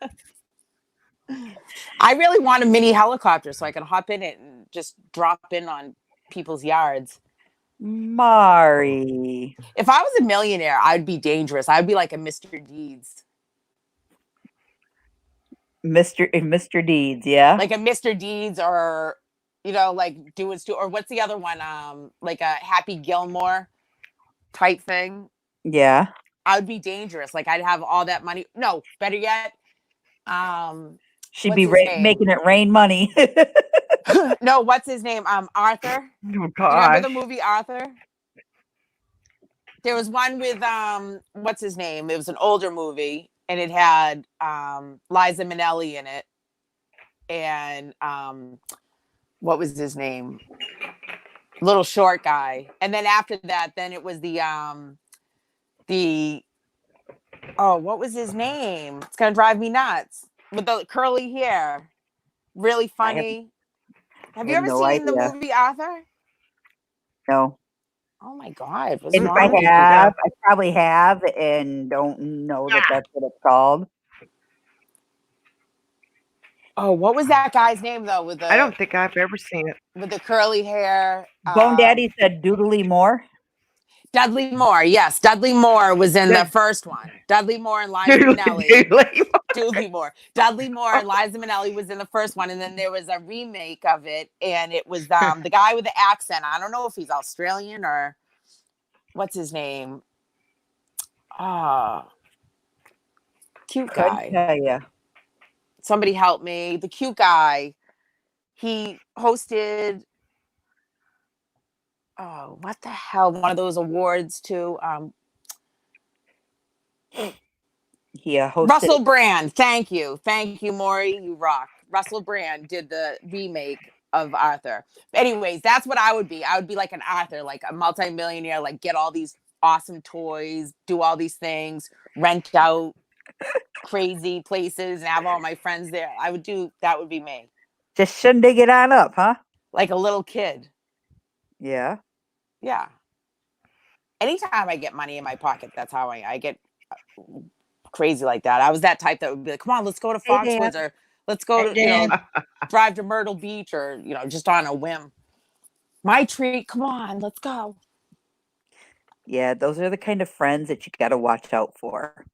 I really want a mini helicopter so I can hop in it and just drop in on people's yards. Mari. If I was a millionaire, I'd be dangerous. I'd be like a Mr. Deeds. Mr. Deeds, yeah. Like a Mr. Deeds or, you know, like doing, or what's the other one? Like a Happy Gilmore type thing. Yeah. I would be dangerous. Like I'd have all that money. No, better yet. She'd What's be his name? making it rain money. No, what's his name? Arthur. Oh Remember gosh. the movie Arthur? There was one with what's his name? It was an older movie, and it had Liza Minnelli in it, and what was his name? Little short guy. And then after that, then it was the what was his name? It's gonna drive me nuts with the curly hair. Really funny. Have you have ever no seen the idea. movie Arthur? No. Oh my God. What's And if wrong with I you? have, I probably have and don't know that that's what it's called. Oh, what was that guy's name though? With I the don't think I've ever seen it. curly hair. Bone Daddy said Doodly Moore. Dudley Moore. Yes, Dudley Moore was in the first one. Dudley Moore and Liza Minnelli. Dudley Moore. Dudley Moore and Liza Minnelli was in the first one, and then there was a remake of it, and it was the guy with the accent. I don't know if he's Australian or what's his name. Cute Couldn't guy. tell ya. Somebody help me. The cute guy. He hosted. Oh, what the hell? One of those awards too. He hosted. Russell Brand. Thank you, Maury. You rock. Russell Brand did the remake of Arthur. Anyways, that's what I would be. I would be like an Arthur, like a multimillionaire, like get all these awesome toys, do all these things, rent out crazy places, and have all my friends there. That would be me. Just shindig it on up, huh? Like a little kid. Yeah. Yeah. Anytime I get money in my pocket, that's how I get crazy like that. I was that type that would be like, come on, let's go to Foxwoods or let's go to, drive to Myrtle Beach or, just on a whim. My treat, come on, let's go. Yeah, those are the kind of friends that you got to watch out for.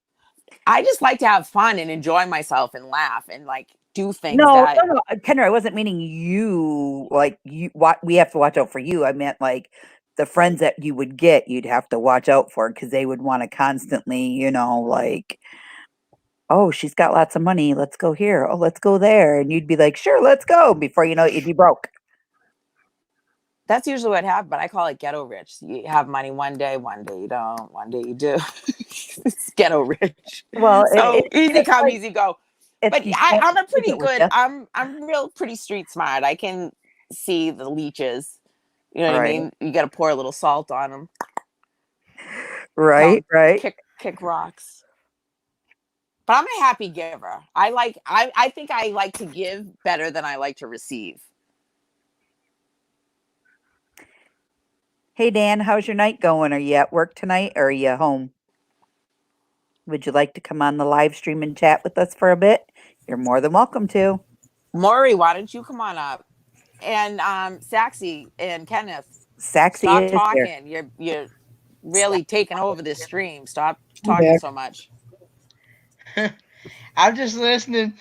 I just like to have fun and enjoy myself and laugh and like do things No, Kendra, I wasn't meaning you. Like we have to watch out for you. I meant like the friends that you would get, you'd have to watch out for because they would want to constantly, like, oh, she's got lots of money. Let's go here. Oh, let's go there. And you'd be like, sure, let's go. Before you know it, you'd be broke. That's usually what happens, but I call it ghetto rich. You have money one day you don't, one day you do. It's ghetto rich. Well, so easy come, like, easy go. But I'm a pretty good. I'm real pretty street smart. I can see the leeches. You know what I mean? You got to pour a little salt on them. Right. Kick rocks. But I'm a happy giver. I think I like to give better than I like to receive. Hey, Dan, how's your night going? Are you at work tonight or are you home? Would you like to come on the live stream and chat with us for a bit? You're more than welcome to. Maury, why don't you come on up? And Saxy and Kenneth. Saxy, stop talking. Here. You're really taking over this stream. Stop talking so much. I'm just listening.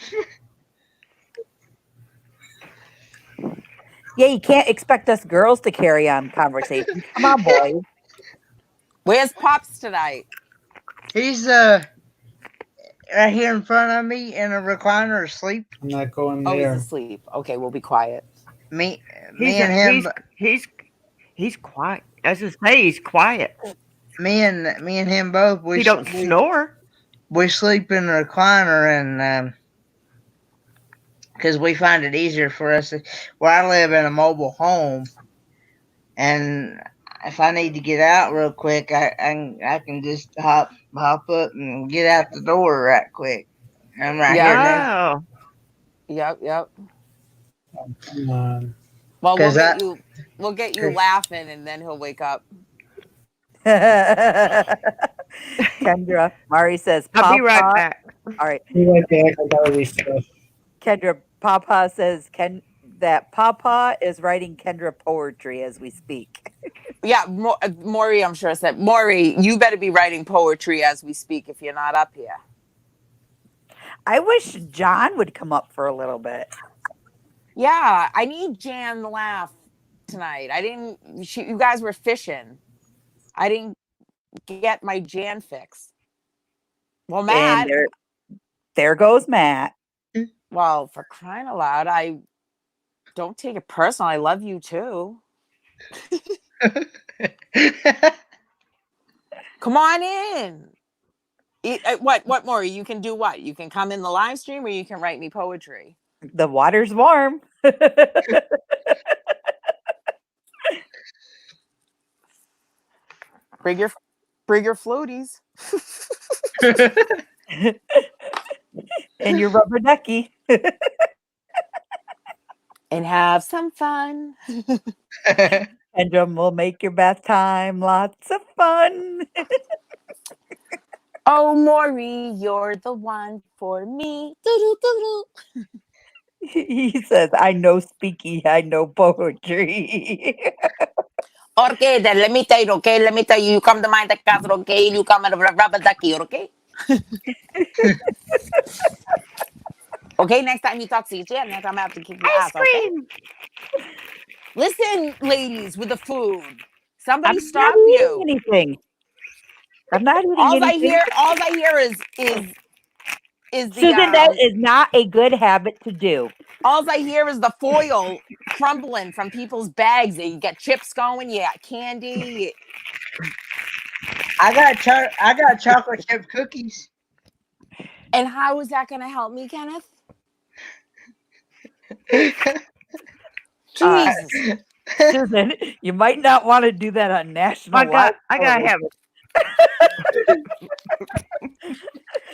Yeah, you can't expect us girls to carry on conversation. Come on, boys. Where's Pops tonight? He's right here in front of me in a recliner asleep. I'm not going Oh, there. he's asleep. Okay, we'll be quiet. Me and him. He's quiet. As I say, he's quiet. Me and him both. He don't snore. We sleep in the recliner, and because we find it easier for us. Where I live in a mobile home, and if I need to get out real quick, I can just hop up and get out the door right quick. I'm right here now. Yep. Come on. Well, we'll get you laughing, and then he'll wake up. Kendra, Mari says, I'll be right Papa. back. All right. Be right back. I gotta refresh. Kendra, Papa says that Papa is writing Kendra poetry as we speak. Yeah, Maury, I'm sure said, Maury, you better be writing poetry as we speak if you're not up here. I wish John would come up for a little bit. Yeah, I need Jan to laugh tonight. You guys were fishing. I didn't get my Jan fix. Well, Matt, And there goes Matt. well, for crying out loud, I don't take it personal. I love you too. Come on in. What more? You can do what? You can come in the live stream or you can write me poetry. The water's warm. Bring your floaties. And your rubber ducky. And have some fun. Kendra will make your bath time lots of fun. Oh, Maury, you're the one for me. Doo-doo-doo-doo. He says, I know speaky, I know poetry. Okay, then let me tell you, okay? Let me tell you, you come to my castle, okay? You come and rubber ducky, okay? Okay, next time you talk to each other, next time I have to kick your ass, okay? Listen, ladies with the food. Somebody I'm stop not eating you. anything. I'm not eating All I anything. hear is the Susan, that is not a good habit to do. all I hear is the foil crumbling from people's bags. You get chips going, you got candy. I got chocolate chip cookies. And how is that gonna help me, Kenneth? Jesus. Susan, you might not want to do that on national. I gotta have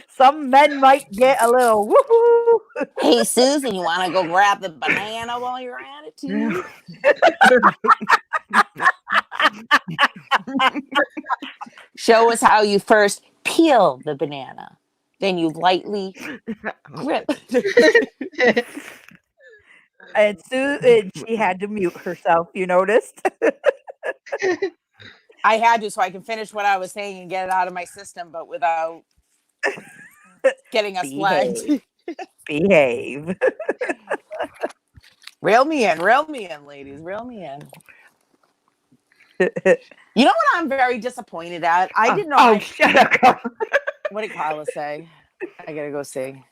Some men might get a little woohoo. Hey Susan, you wanna go grab the banana while you're at it too? Show us how you first peel the banana. Then you lightly grip. And Susan, she had to mute herself. You noticed? I had to so I can finish what I was saying and get it out of my system, but without getting us flagged. Behave. Reel me in, ladies. Reel me in. You know what I'm very disappointed at? I didn't know. Shut up. What did Carla say? I gotta go see.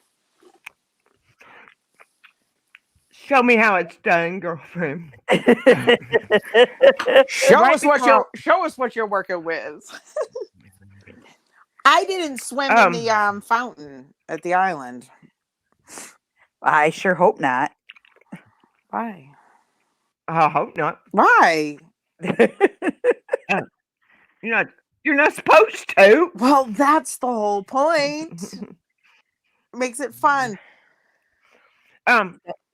Show me how it's done, girlfriend. Show Right us what you're working with. I didn't swim in the fountain at the island. I sure hope not. Why? I hope not. Why? You're not supposed to. Well, that's the whole point. Makes it fun.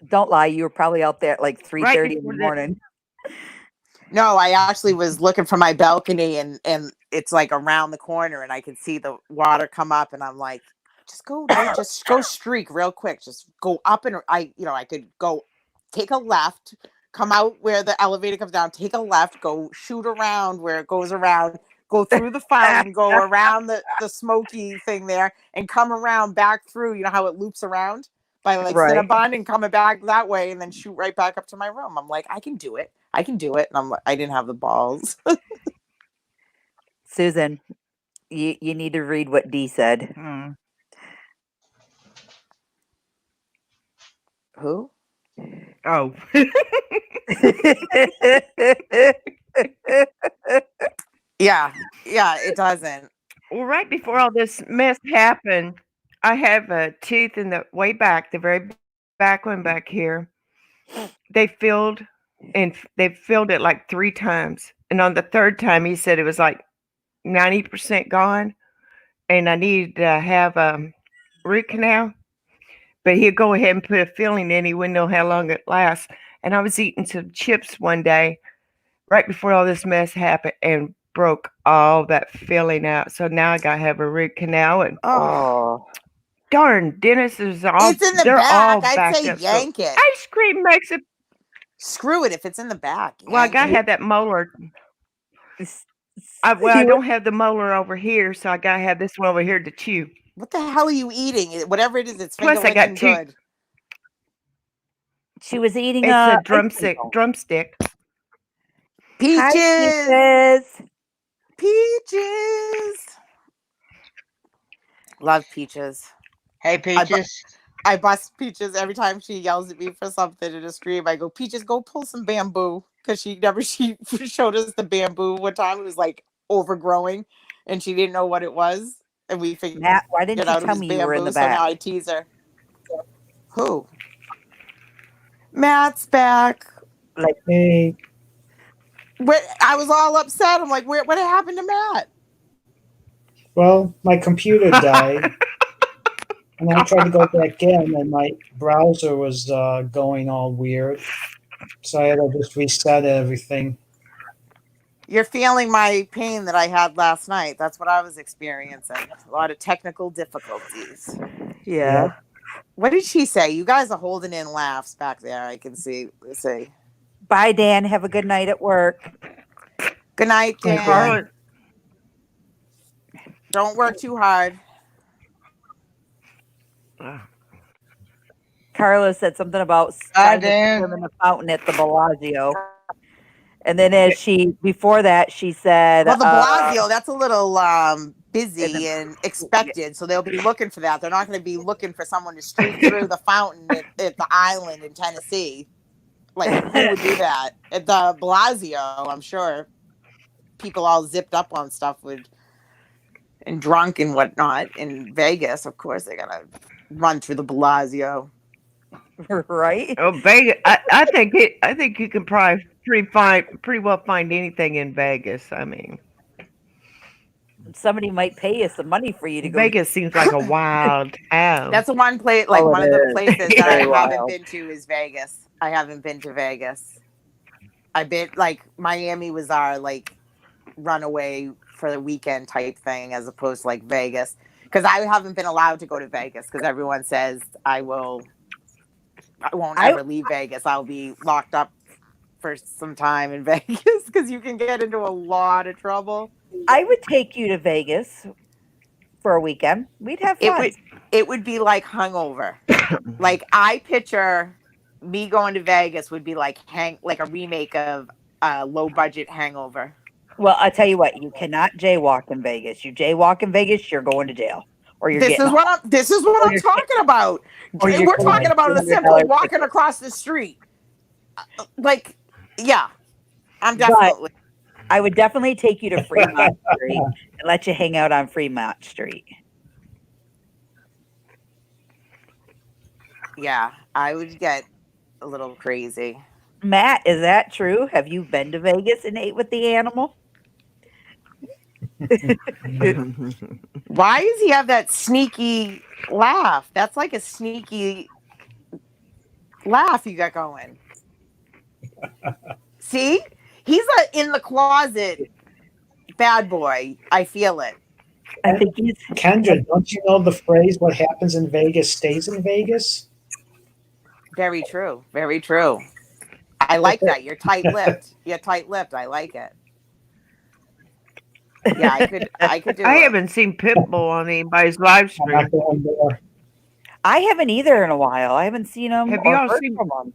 Don't lie. You were probably out there at like 3:30 in before the the- morning. No, I actually was looking from my balcony and it's like around the corner and I can see the water come up and I'm like, just go streak real quick. Just go up and I could go take a left, come out where the elevator comes down, take a left, go shoot around where it goes around, go through the fountain, go around the smoky thing there and come around back through, you know how it loops around by like Right. Cinnabon and coming back that way and then shoot right back up to my room. I'm like, I can do it. And I didn't have the balls. Susan, you need to read what Dee said. Who? Oh. Yeah, it doesn't. Well, right before all this mess happened, I have a tooth in the way back, the very back one back here. They filled it like 3 times. And on the 3rd time, he said it was like 90% gone. And I needed to have a root canal. But he'd go ahead and put a filling in. He wouldn't know how long it lasts. And I was eating some chips one day right before all this mess happened. And broke all that filling out. So now I gotta have a root canal, and Oh, darn, Dennis is all it's in the they're all back. I'd backed say up. So yank it. ice cream makes it. Screw it if it's in the back. Well, I Yank gotta it. have that molar. S- I see what- don't have the molar over here, so I gotta have this one over here to chew. What the hell are you eating? Whatever it is, it's Plus, finger I got licking two. good. She was eating It's a ice cream drumstick. cone. Drumstick. Hi, Peaches. Peaches. Peaches. Love Peaches. Hey, Peaches. I bust Peaches every time she yells at me for something in a stream. I go, Peaches, go pull some bamboo. Because she showed us the bamboo one time. It was like overgrowing and she didn't know what it was. And we figured Matt, why didn't you out it tell was me you were in bamboo. the So now back? I tease her. Who? Matt's back. Hey, I was all upset. I'm like, what happened to Matt? well, my computer died, and I tried to go back in, and my browser was going all weird, so I had to just reset everything. You're feeling my pain that I had last night. That's what I was experiencing. A lot of technical difficulties. Yeah. What did she say? You guys are holding in laughs back there. I can see. Let's see. Bye, Dan. Have a good night at work. Good night, Bye, Dan. Carla, Don't work too hard. Carla said something about Hi, trying to Dan. swim in the fountain at the Bellagio. And then before that, she said, Well, the Bellagio, that's a little busy and and expected. So they'll be looking for that. They're not going to be looking for someone to streak through the fountain at the island in Tennessee. Like, who would do that? At the Bellagio, I'm sure people all zipped up on stuff and drunk and whatnot. In Vegas, of course, they're going to run through the Bellagio. right? oh Vegas. I think you can probably pretty well find anything in Vegas. I mean, Somebody might pay you some money for you to go. Vegas seems like a wild town. That's the one place, like Oh, one it of the is. places that I Very haven't wild. been to is Vegas. I haven't been to Vegas. I've been like Miami was our like runaway for the weekend type thing as opposed to like Vegas because I haven't been allowed to go to Vegas because everyone says I won't ever leave Vegas. I'll be locked up for some time in Vegas because you can get into a lot of trouble. I would take you to Vegas for a weekend. We'd have fun. It would be like hungover. Like I picture me going to Vegas would be like like a remake of low budget Hangover. Well, I'll tell you what, you cannot jaywalk in Vegas. You jaywalk in Vegas, you're going to jail. Or you're This getting is what I'm you're- talking about. or you're We're getting talking about a $200 simple walking across the street. Like, yeah, I'm definitely. I would definitely take you to Fremont Street and let you hang out on Fremont Street. Yeah, I would get a little crazy. Matt, is that true? Have you been to Vegas and ate with the animal? Why does he have that sneaky laugh? That's like a sneaky laugh you got going. See? He's in the closet bad boy. I feel it. I think he's Kendra, don't you know the phrase, what happens in Vegas stays in Vegas? Very true. Very true. I like that. You're tight-lipped. You're tight-lipped. I like it. Yeah, I could do I it. haven't seen Pitbull on anybody's live I'm stream. not going there. I haven't either in a while. I haven't seen him Have or y'all heard seen- from him.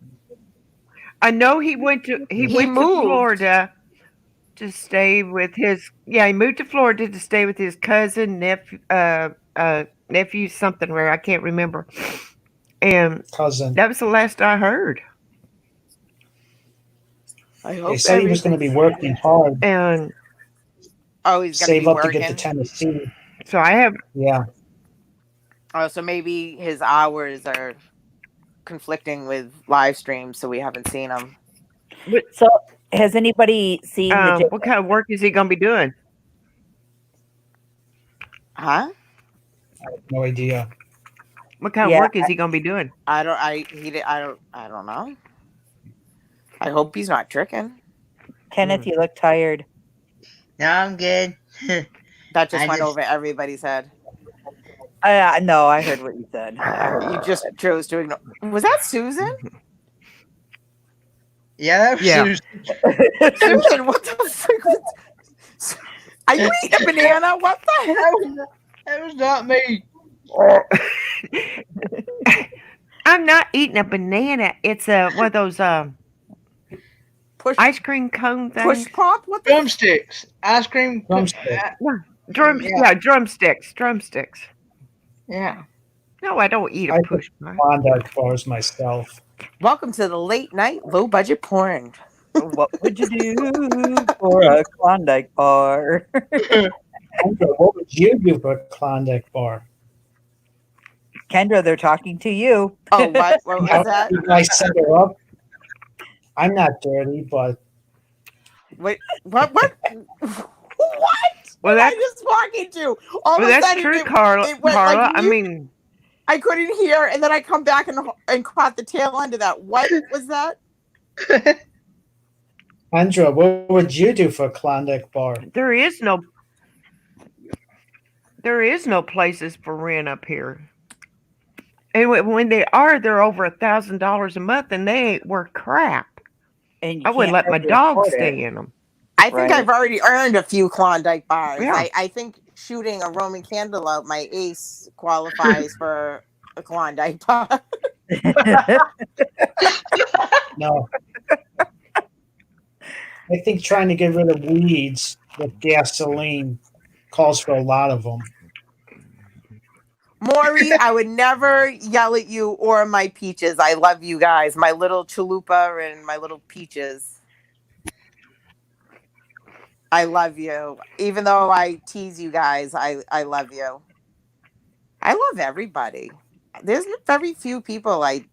I know he went to moved. Florida to stay with his he moved to Florida to stay with his cousin, nephew something where I can't remember. And Cousin. that was the last I heard. I They hope said he was going to be working hard, And Oh, he's gonna save be up working. to get to Tennessee. so I have Yeah. Oh, so maybe his hours are conflicting with live streams, so we haven't seen him. So, has anybody seen the? what kind of work is he going to be doing? Huh? I have no idea. What kind Yeah, of work is he going to be doing? I don't know. I hope he's not tricking. Kenneth, you look tired. No, I'm good. That just I went just- over everybody's head. No, I heard what you said. I heard You what just chose to ignore. Was that Susan? Yeah, that was Yeah. Susan. Susan, what the frick? Are you eating a banana? What the hell? That was not me. I'm not eating a banana. It's one of those Push, ice cream cone things. push pop? What the? Drumsticks. Ice cream. Drumstick. Yeah. Drumsticks. Yeah. No, I don't eat a I push pop. Klondike bars myself. Welcome to the late night low budget porn. What would you do for a Klondike bar? Kendra, what would you do for a Klondike bar? Kendra, they're talking to you. Oh, what was that? Did I set her up? I'm not dirty, but Wait, what? What? What? Well, Did I that's just walk into? All well, of a that's sudden, true, it Carla. went like Carla, I you- mean, I couldn't hear, and then I come back and caught the tail end of that. What was that? Kendra, what would you do for a Klondike bar? there is no places for rent up here. And when they are, they're over $1,000 a month, and they ain't worth crap. And you I wouldn't can't let my really dog afford it. stay in them. I think Right. I've already earned a few Klondike bars. Yeah. I think shooting a Roman candle out my ace qualifies for a Klondike bar. No. I think trying to get rid of weeds with gasoline calls for a lot of them. Maury, I would never yell at you or my peaches. I love you guys, my little chalupa and my little peaches. I love you. Even though I tease you guys, I love you. I love everybody. There's very few people I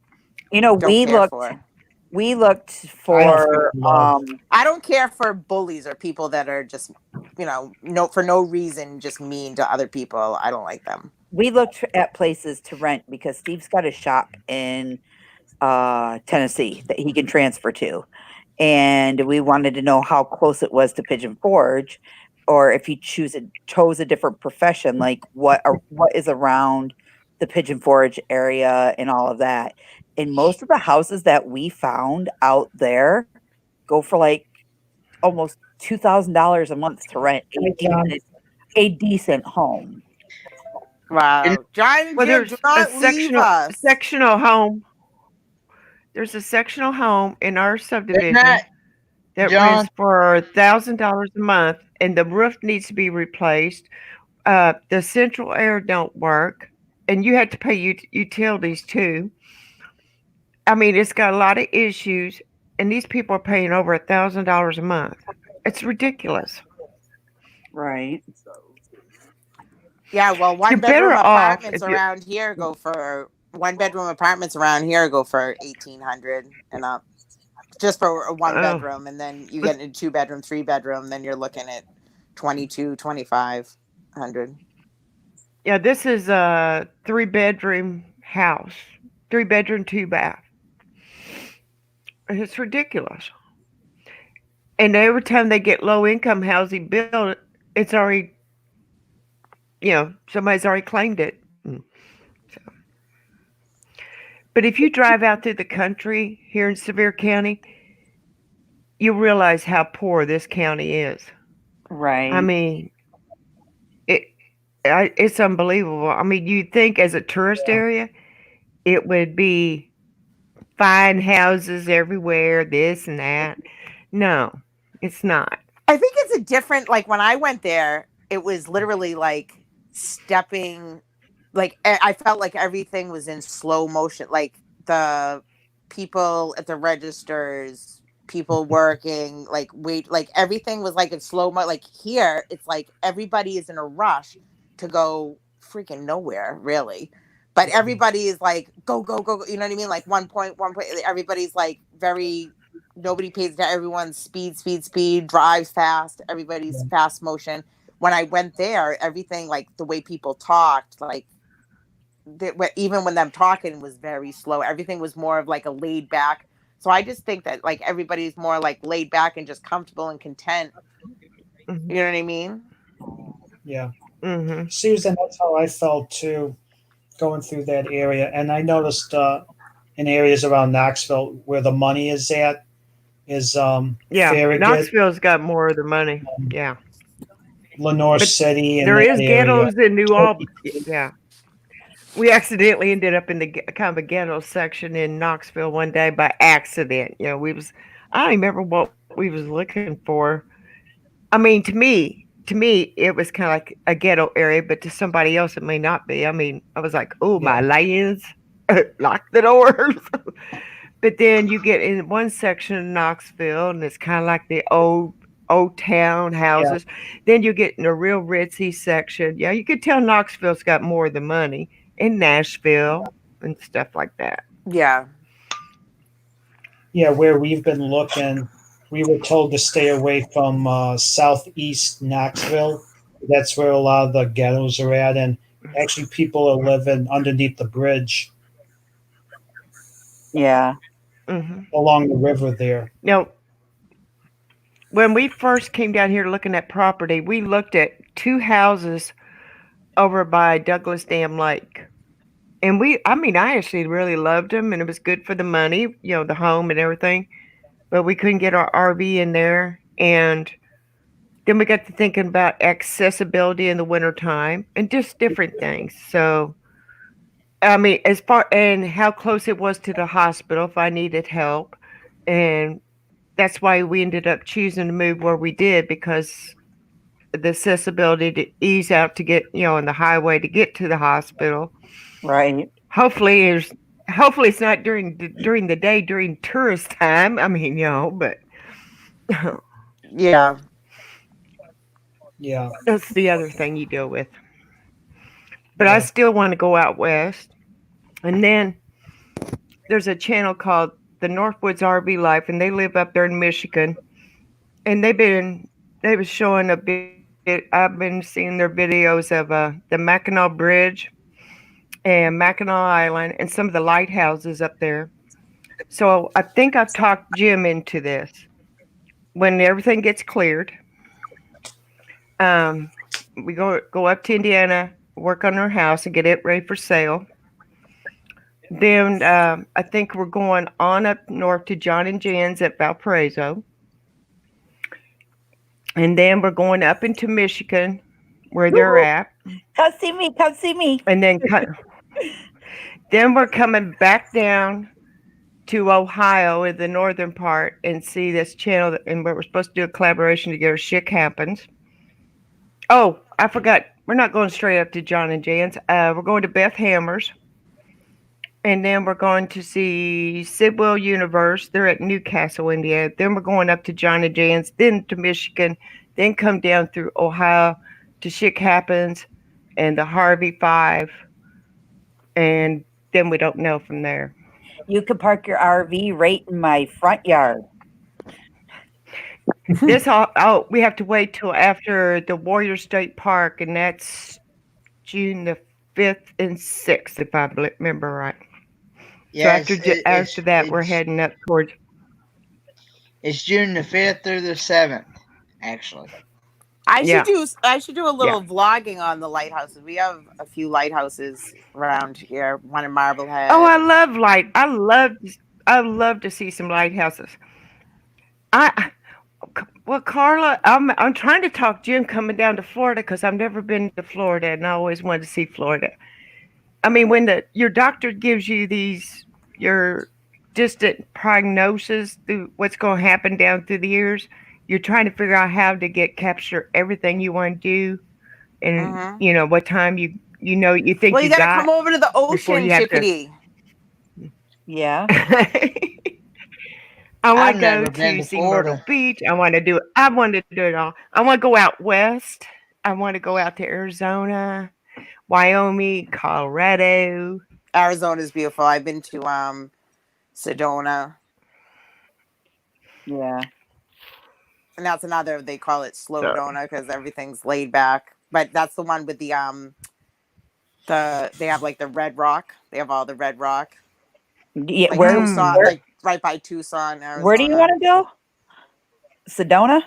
You know, don't care for. we looked I don't for think love. I don't care for bullies or people that are just, for no reason, just mean to other people. I don't like them. we looked at places to rent because Steve's got a shop in Tennessee that he can transfer to. And we wanted to know how close it was to Pigeon Forge, or if he chose a different profession, like what is around the Pigeon Forge area and all of that. And most of the houses that we found out there go for like almost $2,000 a month to rent a decent home. Wow. John, Well, Jim, there's do a not leave us. sectional home. There's a sectional home in our subdivision not- that John- rents for $1,000 a month, and the roof needs to be replaced. The central air don't work, and you have to pay utilities too. I mean, it's got a lot of issues, and these people are paying over $1,000 a month. It's ridiculous. Right. Yeah, well, You're better off if you- around here go for 1-bedroom apartments around here go for 1,800 and up, just for a 1-bedroom, and then you get into 2-bedroom, 3-bedroom, then you're looking at 22, 2,500. Yeah, this is a 3-bedroom house, 3-bedroom, 2-bath. It's ridiculous. And every time they get low income housing built, it's already, somebody's already claimed it. So. But if you drive out through the country here in Sevier County, you realize how poor this county is. Right. I mean, it's unbelievable. I mean, you'd think as a tourist area, it would be fine houses everywhere, this and that. No, it's not. I think it's a different, like when I went there, it was literally like stepping, like I felt like everything was in slow motion. Like the people at the registers, people working, like everything was like in slow mo. Like here, it's like everybody is in a rush to go freaking nowhere, really. But everybody is like, go, go, go, go. You know what I mean? Like one point. Everybody's like nobody pays attention. Everyone's speed, drives fast. Everybody's fast motion. When I went there, everything, like the way people talked, like even when them talking was very slow. Everything was more of like a laid back. So I just think that like everybody's more like laid back and just comfortable and content Mhm. You know what I mean? Yeah. Mhm. Susan, that's how I felt too, going through that area. And I noticed in areas around Knoxville where the money is at is Yeah, Farragut, Knoxville's got more of the money. Yeah, Lenore but City, in there that is area. ghettos in New Albany. Yeah, we accidentally ended up in the kind of a ghetto section in Knoxville one day by accident. You know, I don't remember what we was looking for. I mean, to me, it was kind of like a ghetto area, but to somebody else, it may not be. I mean, I was like, oh, my Yeah. lands, lock the doors. But then you get in one section of Knoxville, and it's kind of like the old town Yeah. houses. Then you get in a real ritzy section. Yeah, you could tell Knoxville's got more of the money, in Nashville and stuff like that. Yeah. Yeah, where we've been looking, we were told to stay away from southeast Knoxville. That's where a lot of the ghettos are at, and actually people are living underneath the bridge Yeah. Hmm. along the river there. Now, when we first came down here looking at property, we looked at two houses over by Douglas Dam Lake. And I mean, I actually really loved them and it was good for the money, you know, the home and everything. But we couldn't get our RV in there. And then we got to thinking about accessibility in the wintertime and just different things. So, I mean, as far and how close it was to the hospital if I needed help. And that's why we ended up choosing to move where we did because the accessibility to ease out to get, you know, on the highway to get to the hospital. Right. Hopefully it's not during the day during tourist time. I mean, you know, but Yeah. Yeah, that's the other thing you deal with. But I yeah, still want to go out west. And then there's a channel called the Northwoods RV Life, and they live up there in Michigan. And they was showing a bit. I've been seeing their videos of the Mackinac Bridge and Mackinac Island and some of the lighthouses up there. So I think I've talked Jim into this. When everything gets cleared, we go up to Indiana, work on our house, and get it ready for sale. Then I think we're going on up north to John and Jan's at Valparaiso. And then we're going up into Michigan where they're Woo! at. Come see me. Come see me. And then we're coming back down to Ohio in the northern part and see this channel. And we're supposed to do a collaboration together. Shit Happens. Oh, I forgot. We're not going straight up to John and Jan's. We're going to Beth Hammer's. And then we're going to see Sidwell Universe. They're at Newcastle, Indiana. Then we're going up to John and Jan's, then to Michigan, then come down through Ohio to Shit Happens and the Harvey Five. And then we don't know from there. You could park your RV right in my front yard. We have to wait till after the Warrior State Park, and that's June the 5th and 6th, if I remember right. Yeah, So after that, we're heading up towards. It's June the 5th through the 7th, actually. I Yeah. should do a little vlogging on the lighthouses. We have a few lighthouses around here. One in Marblehead. Oh, I love to see some lighthouses. Well, Carla, I'm trying to talk Jim coming down to Florida because I've never been to Florida and I always wanted to see Florida. I mean, when your doctor gives you your distant prognosis through what's going to happen down through the years, you're trying to figure out how to capture everything you want to do, and you know what time you think Well, you gotta got come over to the ocean, you have to- chickadee. Yeah. I want I've to never go been to to see Myrtle Florida. Beach. I want to do it all. I want to go out west. I want to go out to Arizona, Wyoming, Colorado. Arizona's beautiful. I've been to Sedona. Yeah. And that's another, they call it slow Dona because everything's laid back. But that's the one with they have like the red rock. They have all the red rock. Yeah. Like Where? Tucson, Where, like right by Tucson, Arizona. where do you want to go? Sedona?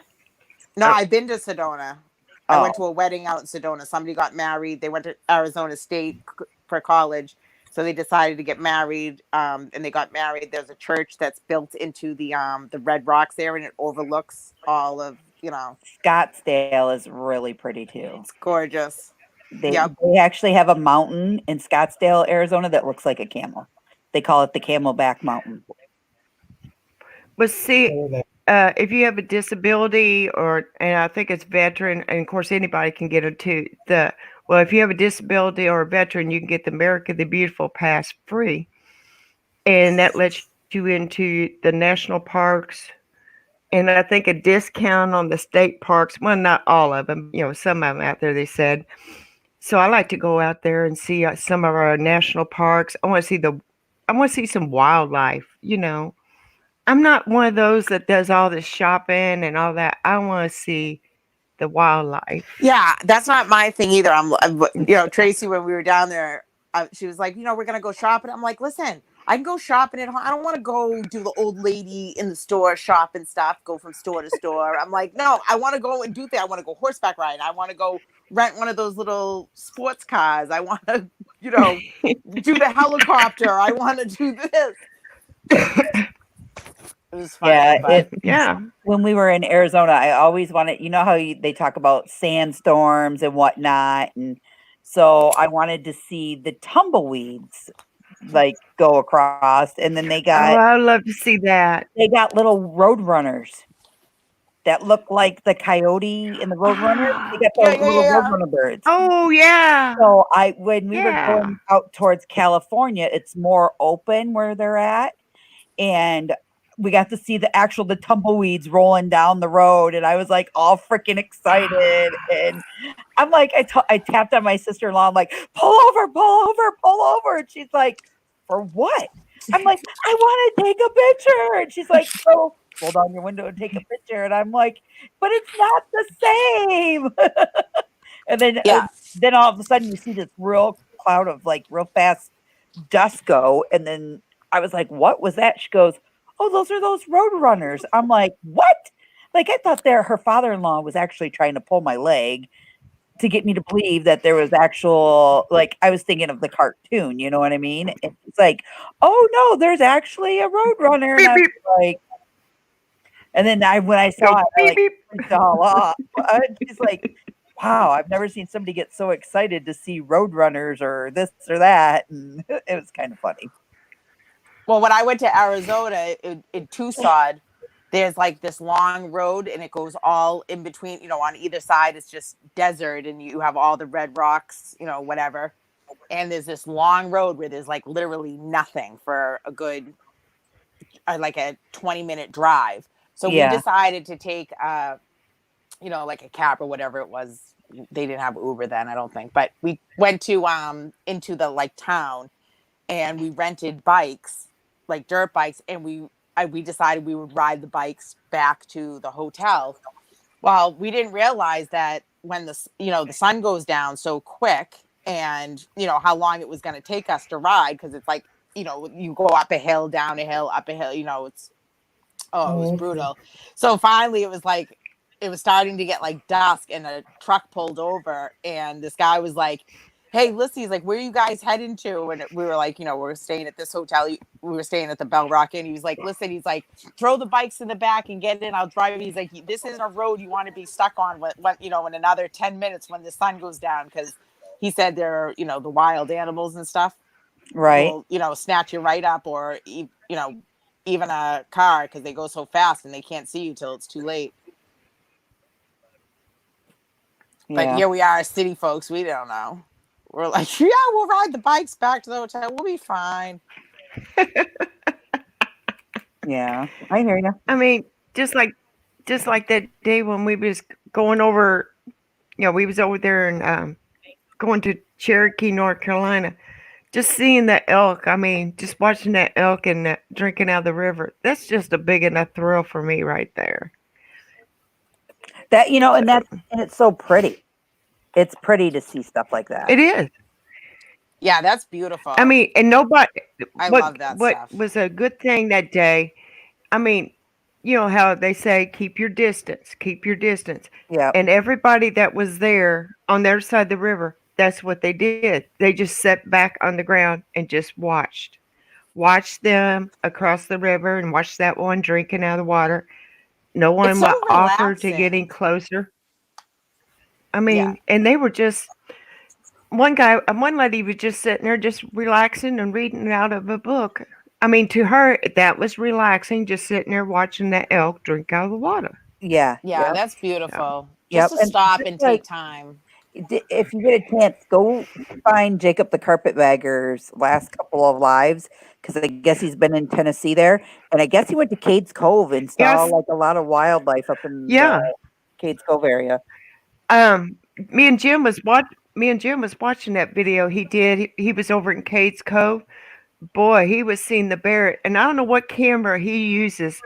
No, Oh. I've been to Sedona. I went to a wedding out in Sedona. Somebody got married. They went to Arizona State for college. So they decided to get married, and they got married. There's a church that's built into the Red Rocks there, and it overlooks all of, Scottsdale is really pretty too. it's gorgeous. They Yep. they actually have a mountain in Scottsdale, Arizona that looks like a camel. They call it the Camelback Mountain. But see, Over there. if you have a disability and I think it's veteran, and of course anybody can get into if you have a disability or a veteran, you can get the America the Beautiful Pass free. And that lets you into the national parks. And I think a discount on the state parks. Well, not all of them, some of them out there, they said. So I like to go out there and see some of our national parks. I want to see some wildlife, I'm not one of those that does all the shopping and all that. I want to see the wildlife. Yeah, that's not my thing either. Tracy, when we were down there, she was like, we're going to go shopping. I'm like, listen, I can go shopping at home. I don't want to go do the old lady in the store shopping stuff, go from store to store. I'm like, no, I want to go and do things. I want to go horseback riding. I want to go rent one of those little sports cars. I want to, do the helicopter. I want to do this. It was fun. Yeah, when we were in Arizona, I always wanted, how they talk about sandstorms and whatnot. And so I wanted to see the tumbleweeds like go across. And then they got, I would love to see that. They got little road runners that look like the coyote in the Roadrunner. They got those little Roadrunner birds. Oh yeah. So when we were going out towards California, it's more open where they're at. And we got to see the tumbleweeds rolling down the road, and I was like all freaking excited. And I'm like, I tapped on my sister-in-law. I'm like, pull over. And she's like, for what? I'm like, I want to take a picture. And she's like, so roll down your window and take a picture. And I'm like, but it's not the same. And then all of a sudden you see this real cloud of like real fast dust go. And then I was like, what was that? She goes, oh, those are those road runners. I'm like, what? Like, I thought her father-in-law was actually trying to pull my leg to get me to believe that there was actual, like, I was thinking of the cartoon, you know what I mean? And it's like, oh no, there's actually a road runner. And I was like, and then when I saw it, I like freaked all off. It's like, wow, I've never seen somebody get so excited to see road runners or this or that. And it was kind of funny. Well, when I went to Arizona in Tucson, there's like this long road and it goes all in between, on either side it's just desert and you have all the red rocks, whatever. And there's this long road where there's like literally nothing for a good, like a 20-minute drive. So we decided to take, like a cab or whatever it was. They didn't have Uber then, I don't think. But we went to into the like town and we rented bikes, like dirt bikes, and we decided we would ride the bikes back to the hotel. Well, we didn't realize that when the sun goes down so quick, and how long it was going to take us to ride, because it's like you go up a hill, down a hill, up a hill. It was brutal. So finally, it was starting to get like dusk, and a truck pulled over, and this guy was like, hey, listen, he's like, where are you guys heading to? And we were like, we're staying at this hotel. We were staying at the Bell Rock Inn. He was like, listen, he's like, throw the bikes in the back and get in. I'll drive you. He's like, this isn't a road you want to be stuck on when in another 10 minutes when the sun goes down. Because he said there are, the wild animals and stuff. Right. Will, snatch you right up, or, even a car, because they go so fast and they can't see you till it's too late. Yeah. But here we are, city folks. We don't know. We're like, yeah, we'll ride the bikes back to the hotel. We'll be fine. Yeah, I hear you. I mean, just like that day when we was going over, we was over there and going to Cherokee, North Carolina, just seeing the elk. I mean, just watching that elk and drinking out of the river. That's just a big enough thrill for me right there. That, and it's so pretty. It's pretty to see stuff like that. It is. Yeah, that's beautiful. I mean, and nobody. I love that what stuff. Was a good thing that day? I mean, you know how they say, keep your distance, keep your distance. Yeah. And everybody that was there on their side of the river, that's what they did. They just sat back on the ground and just watched them across the river and watched that one drinking out of the water. No It's one so offered to get any relaxing. closer. I Yeah. mean, and they were just one lady was just sitting there, just relaxing and reading out of a book. I mean, to her, that was relaxing, just sitting there watching that elk drink out of the water. Yeah. Yeah, Yep. that's Yeah. beautiful. Just Yep. to And stop just and like take time. if you get a chance, go find Jacob the Carpetbagger's last couple of lives because I guess he's been in Tennessee there, and I guess he went to Cades Cove and saw Yes. like a lot of wildlife up in the Yeah. Cades Cove area. Um, me and Jim was watching that video he did. He was over in Cades Cove. Boy, he was seeing the bear, and I don't know what camera he uses.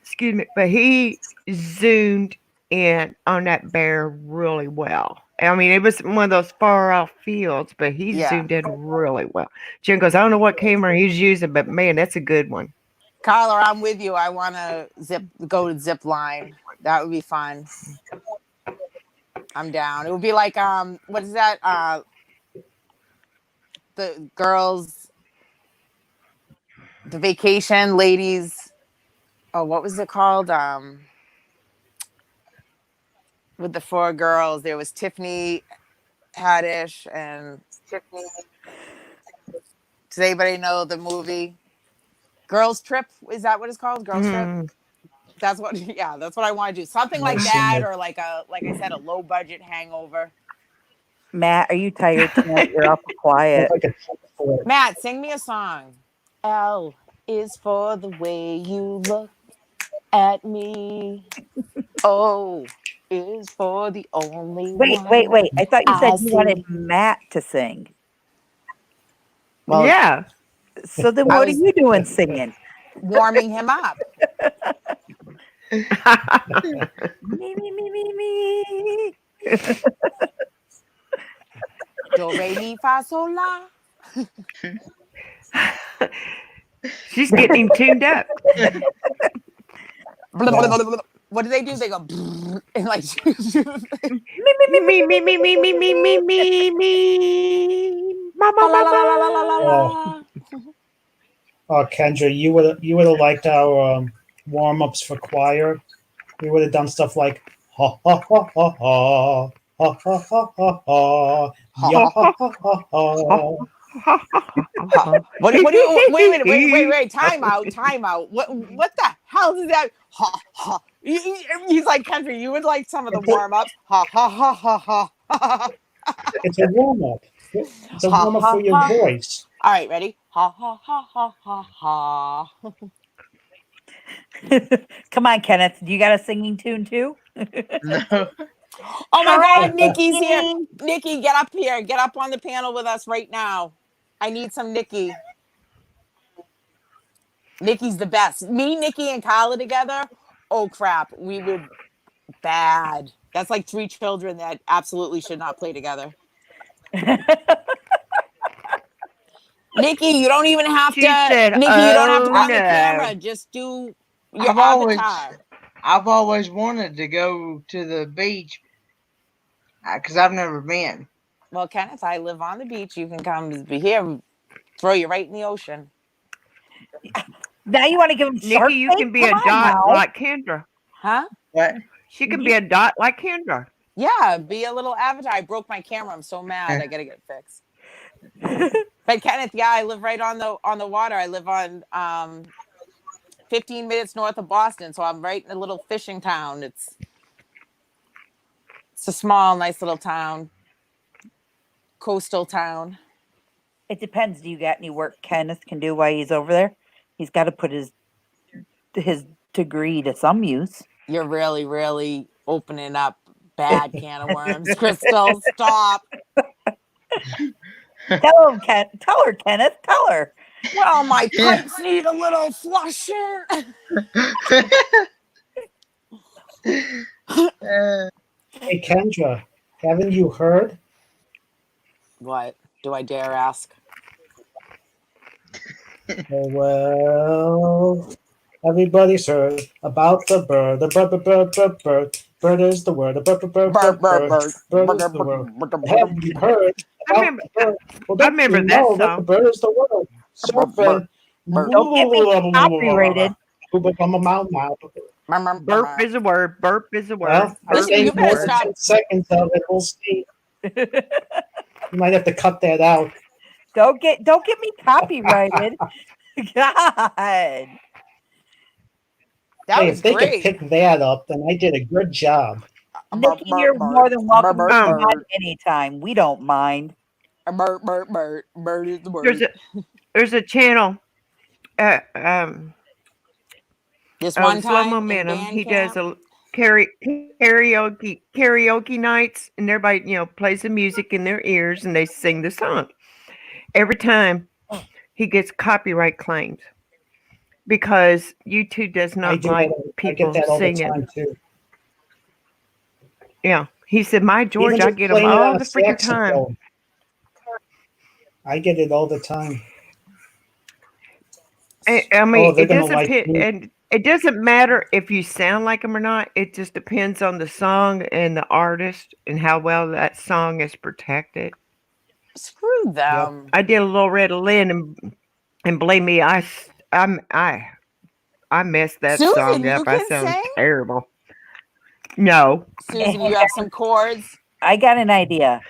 Excuse me, but he zoomed in on that bear really well. I mean, it was one of those far off fields, but he Yeah. zoomed in really well. Jim goes, I don't know what camera he's using, but man, that's a good one. Carla, I'm with you. I want to go to zip line. That would be fun. I'm down. It would be like what is that? The girls, the vacation ladies. Oh, what was it called? With the four girls, there was Tiffany Haddish and Tiffany. Does anybody know the movie Girls Trip? Is that what it's called? Girls Trip? Mm. That's what. Yeah, that's what I want to do. Something I've like seen that, it. or like I said, a low budget hangover. Matt, are you tired tonight? You're awful Look quiet. like a for it. Matt, sing me a song. L is for the way you look at me. O is for the only one Wait. I thought you said I you wanted see. Matt to sing. Well, Yeah. So then I what are was you doing singing? warming him up. Me. Do re mi fa sol la. She's getting him tuned up. What do they do? They go and like Me. Mama, la la la la la la mama. la. Oh, Kendra, you would have liked our warm ups for choir. We would have done stuff like ha ha ha ha ha ha ha ha ha ha ya ha ha ha ha. What do you wait, time out. What the hell is that? Ha ha. He's like, Kendra, you would like some of the warm-ups. Ha ha ha ha ha. It's a warm up. It's a Ha, warm up ha, for your ha. voice. All right, ready? Ha ha ha ha ha ha. Come on, Kenneth. You got a singing tune too? No. Oh my God, Nikki's here. Nikki, get up here. Get up on the panel with us right now. I need some Nikki. Nikki's the best. Me, Nikki, and Carla together. Oh crap, we would bad. That's like three children that absolutely should not play together. Nikki, you don't even have She to. said, Nikki, you don't have to "Oh, run the no." camera. Just do your I've always- avatar. I've always wanted to go to the beach because I've never been. Well, Kenneth, I live on the beach. You can come be here. Throw you right in the ocean. Now you want to give him Shark Nikki, you Tank? can be Come a on dot now. like Kendra. Huh? What? She can be a dot like Kendra. Yeah, be a little avatar. I broke my camera. I'm so mad. I gotta get it fixed. But Kenneth, yeah, I live right on the water. I live on 15 minutes north of Boston, so I'm right in a little fishing town. It's a small, nice little town, coastal town. It depends. Do you got any work Kenneth can do while he's over there? He's got to put his degree to some use. You're really, really opening up bad can of worms. Crystal, stop. Tell her, Kenneth. Tell her. Well, my pipes need a little flushing. Hey, Kendra, haven't you heard? What do I dare ask? Well, Everybody's heard about the bird. The bird, bird, bird, bird, bird. Bird is the word. The bird, bird, bird, Bird, bird, bird, bird. bird. Bird is the word. Have you heard I about remember, the bird? Well, I don't remember you that know that the song. bird is the word? Surfing. Don't get me copyrighted. I'm a mountain now. Burp is a word. Burp is a word. Well, I Listen, say you better more than stop. 10 seconds of it. We'll see. You might have to cut that out. Don't get me copyrighted. God. That Hey, was if they could great. pick that up, then I did a good job. Nikki, you're more than welcome to come on anytime. We don't mind. Bird, bird, bird. Bird is the word. There's a channel. This one Slow time Momentum. in He band does camp. a karaoke nights, and everybody plays the music in their ears, and they sing the song. Every time he gets copyright claims because YouTube does I not do like that. I get people that all the singing. time too. Yeah, he said, "My George, Even I just get them playing it all on the a freaking time." saxophone. I get it all the time. I mean, Oh, they're it gonna doesn't like me. and it doesn't matter if you sound like them or not. It just depends on the song and the artist and how well that song is protected. Screw them. I did a little Loretta Lynn, and believe me, I messed that Susan, song you up. I can sound sing? terrible. No, Susan, you have some chords. I got an idea.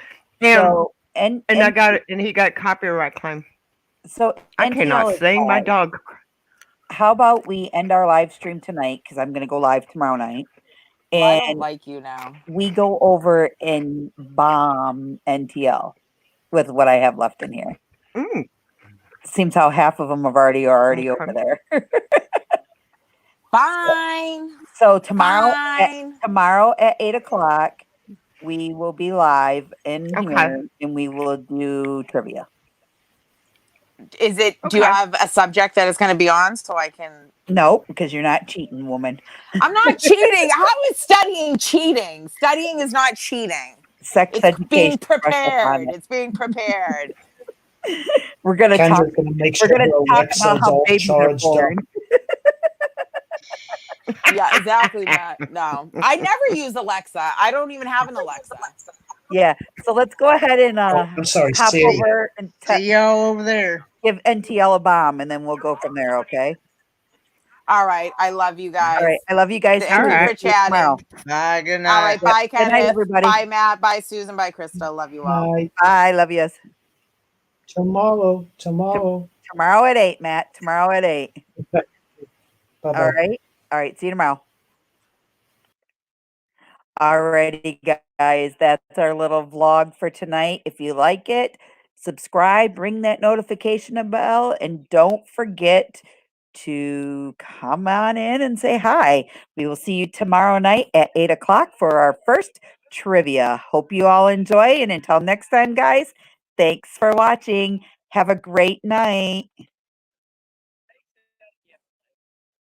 and So and I got it, and he got copyright claim. so I cannot NTL is sing. My live. dog. How about we end our live stream tonight because I'm going to go live tomorrow night, Well, I don't and like you now. we go over and bomb NTL with what I have left in here. Mm, Seems how half of them are already okay. over there. Fine. So tomorrow Fine. at 8:00 we will be live in Okay. here and we will do trivia. Is it? Do you Okay. have a subject that is going to be on so I can? No, because you're not cheating, woman. I'm not cheating. How is studying cheating? Studying is not cheating. Sex It's being education. brush up on prepared. it. It's being prepared. We're gonna talk. Kendra's gonna make We're sure gonna her talk about Alexa's how all babies are charged up. born. Yeah, exactly, Matt. No, I never use Alexa. I don't even have an Alexa. Yeah. So let's go ahead and Oh, I'm sorry, hop Siri. over and See y'all over there. give NTL a bomb, and then we'll go from there. Okay. All right. I love you guys. All right. I love you guys. Thank too. you All for right. See you tomorrow. chatting. Bye. Good All night. right. Bye, Good night, Kenneth. everybody. Bye, Matt. Bye, Susan. Bye, Krista. Love you all. Night. Bye. Love you. Tomorrow. Tomorrow at 8, Matt. Tomorrow at 8. Bye-bye. All right. All right. See you tomorrow. Alrighty, guys. That's our little vlog for tonight. If you like it, subscribe, ring that notification bell, and don't forget to come on in and say hi. We will see you tomorrow night at 8:00 for our first trivia. Hope you all enjoy. And until next time, guys, thanks for watching. Have a great night.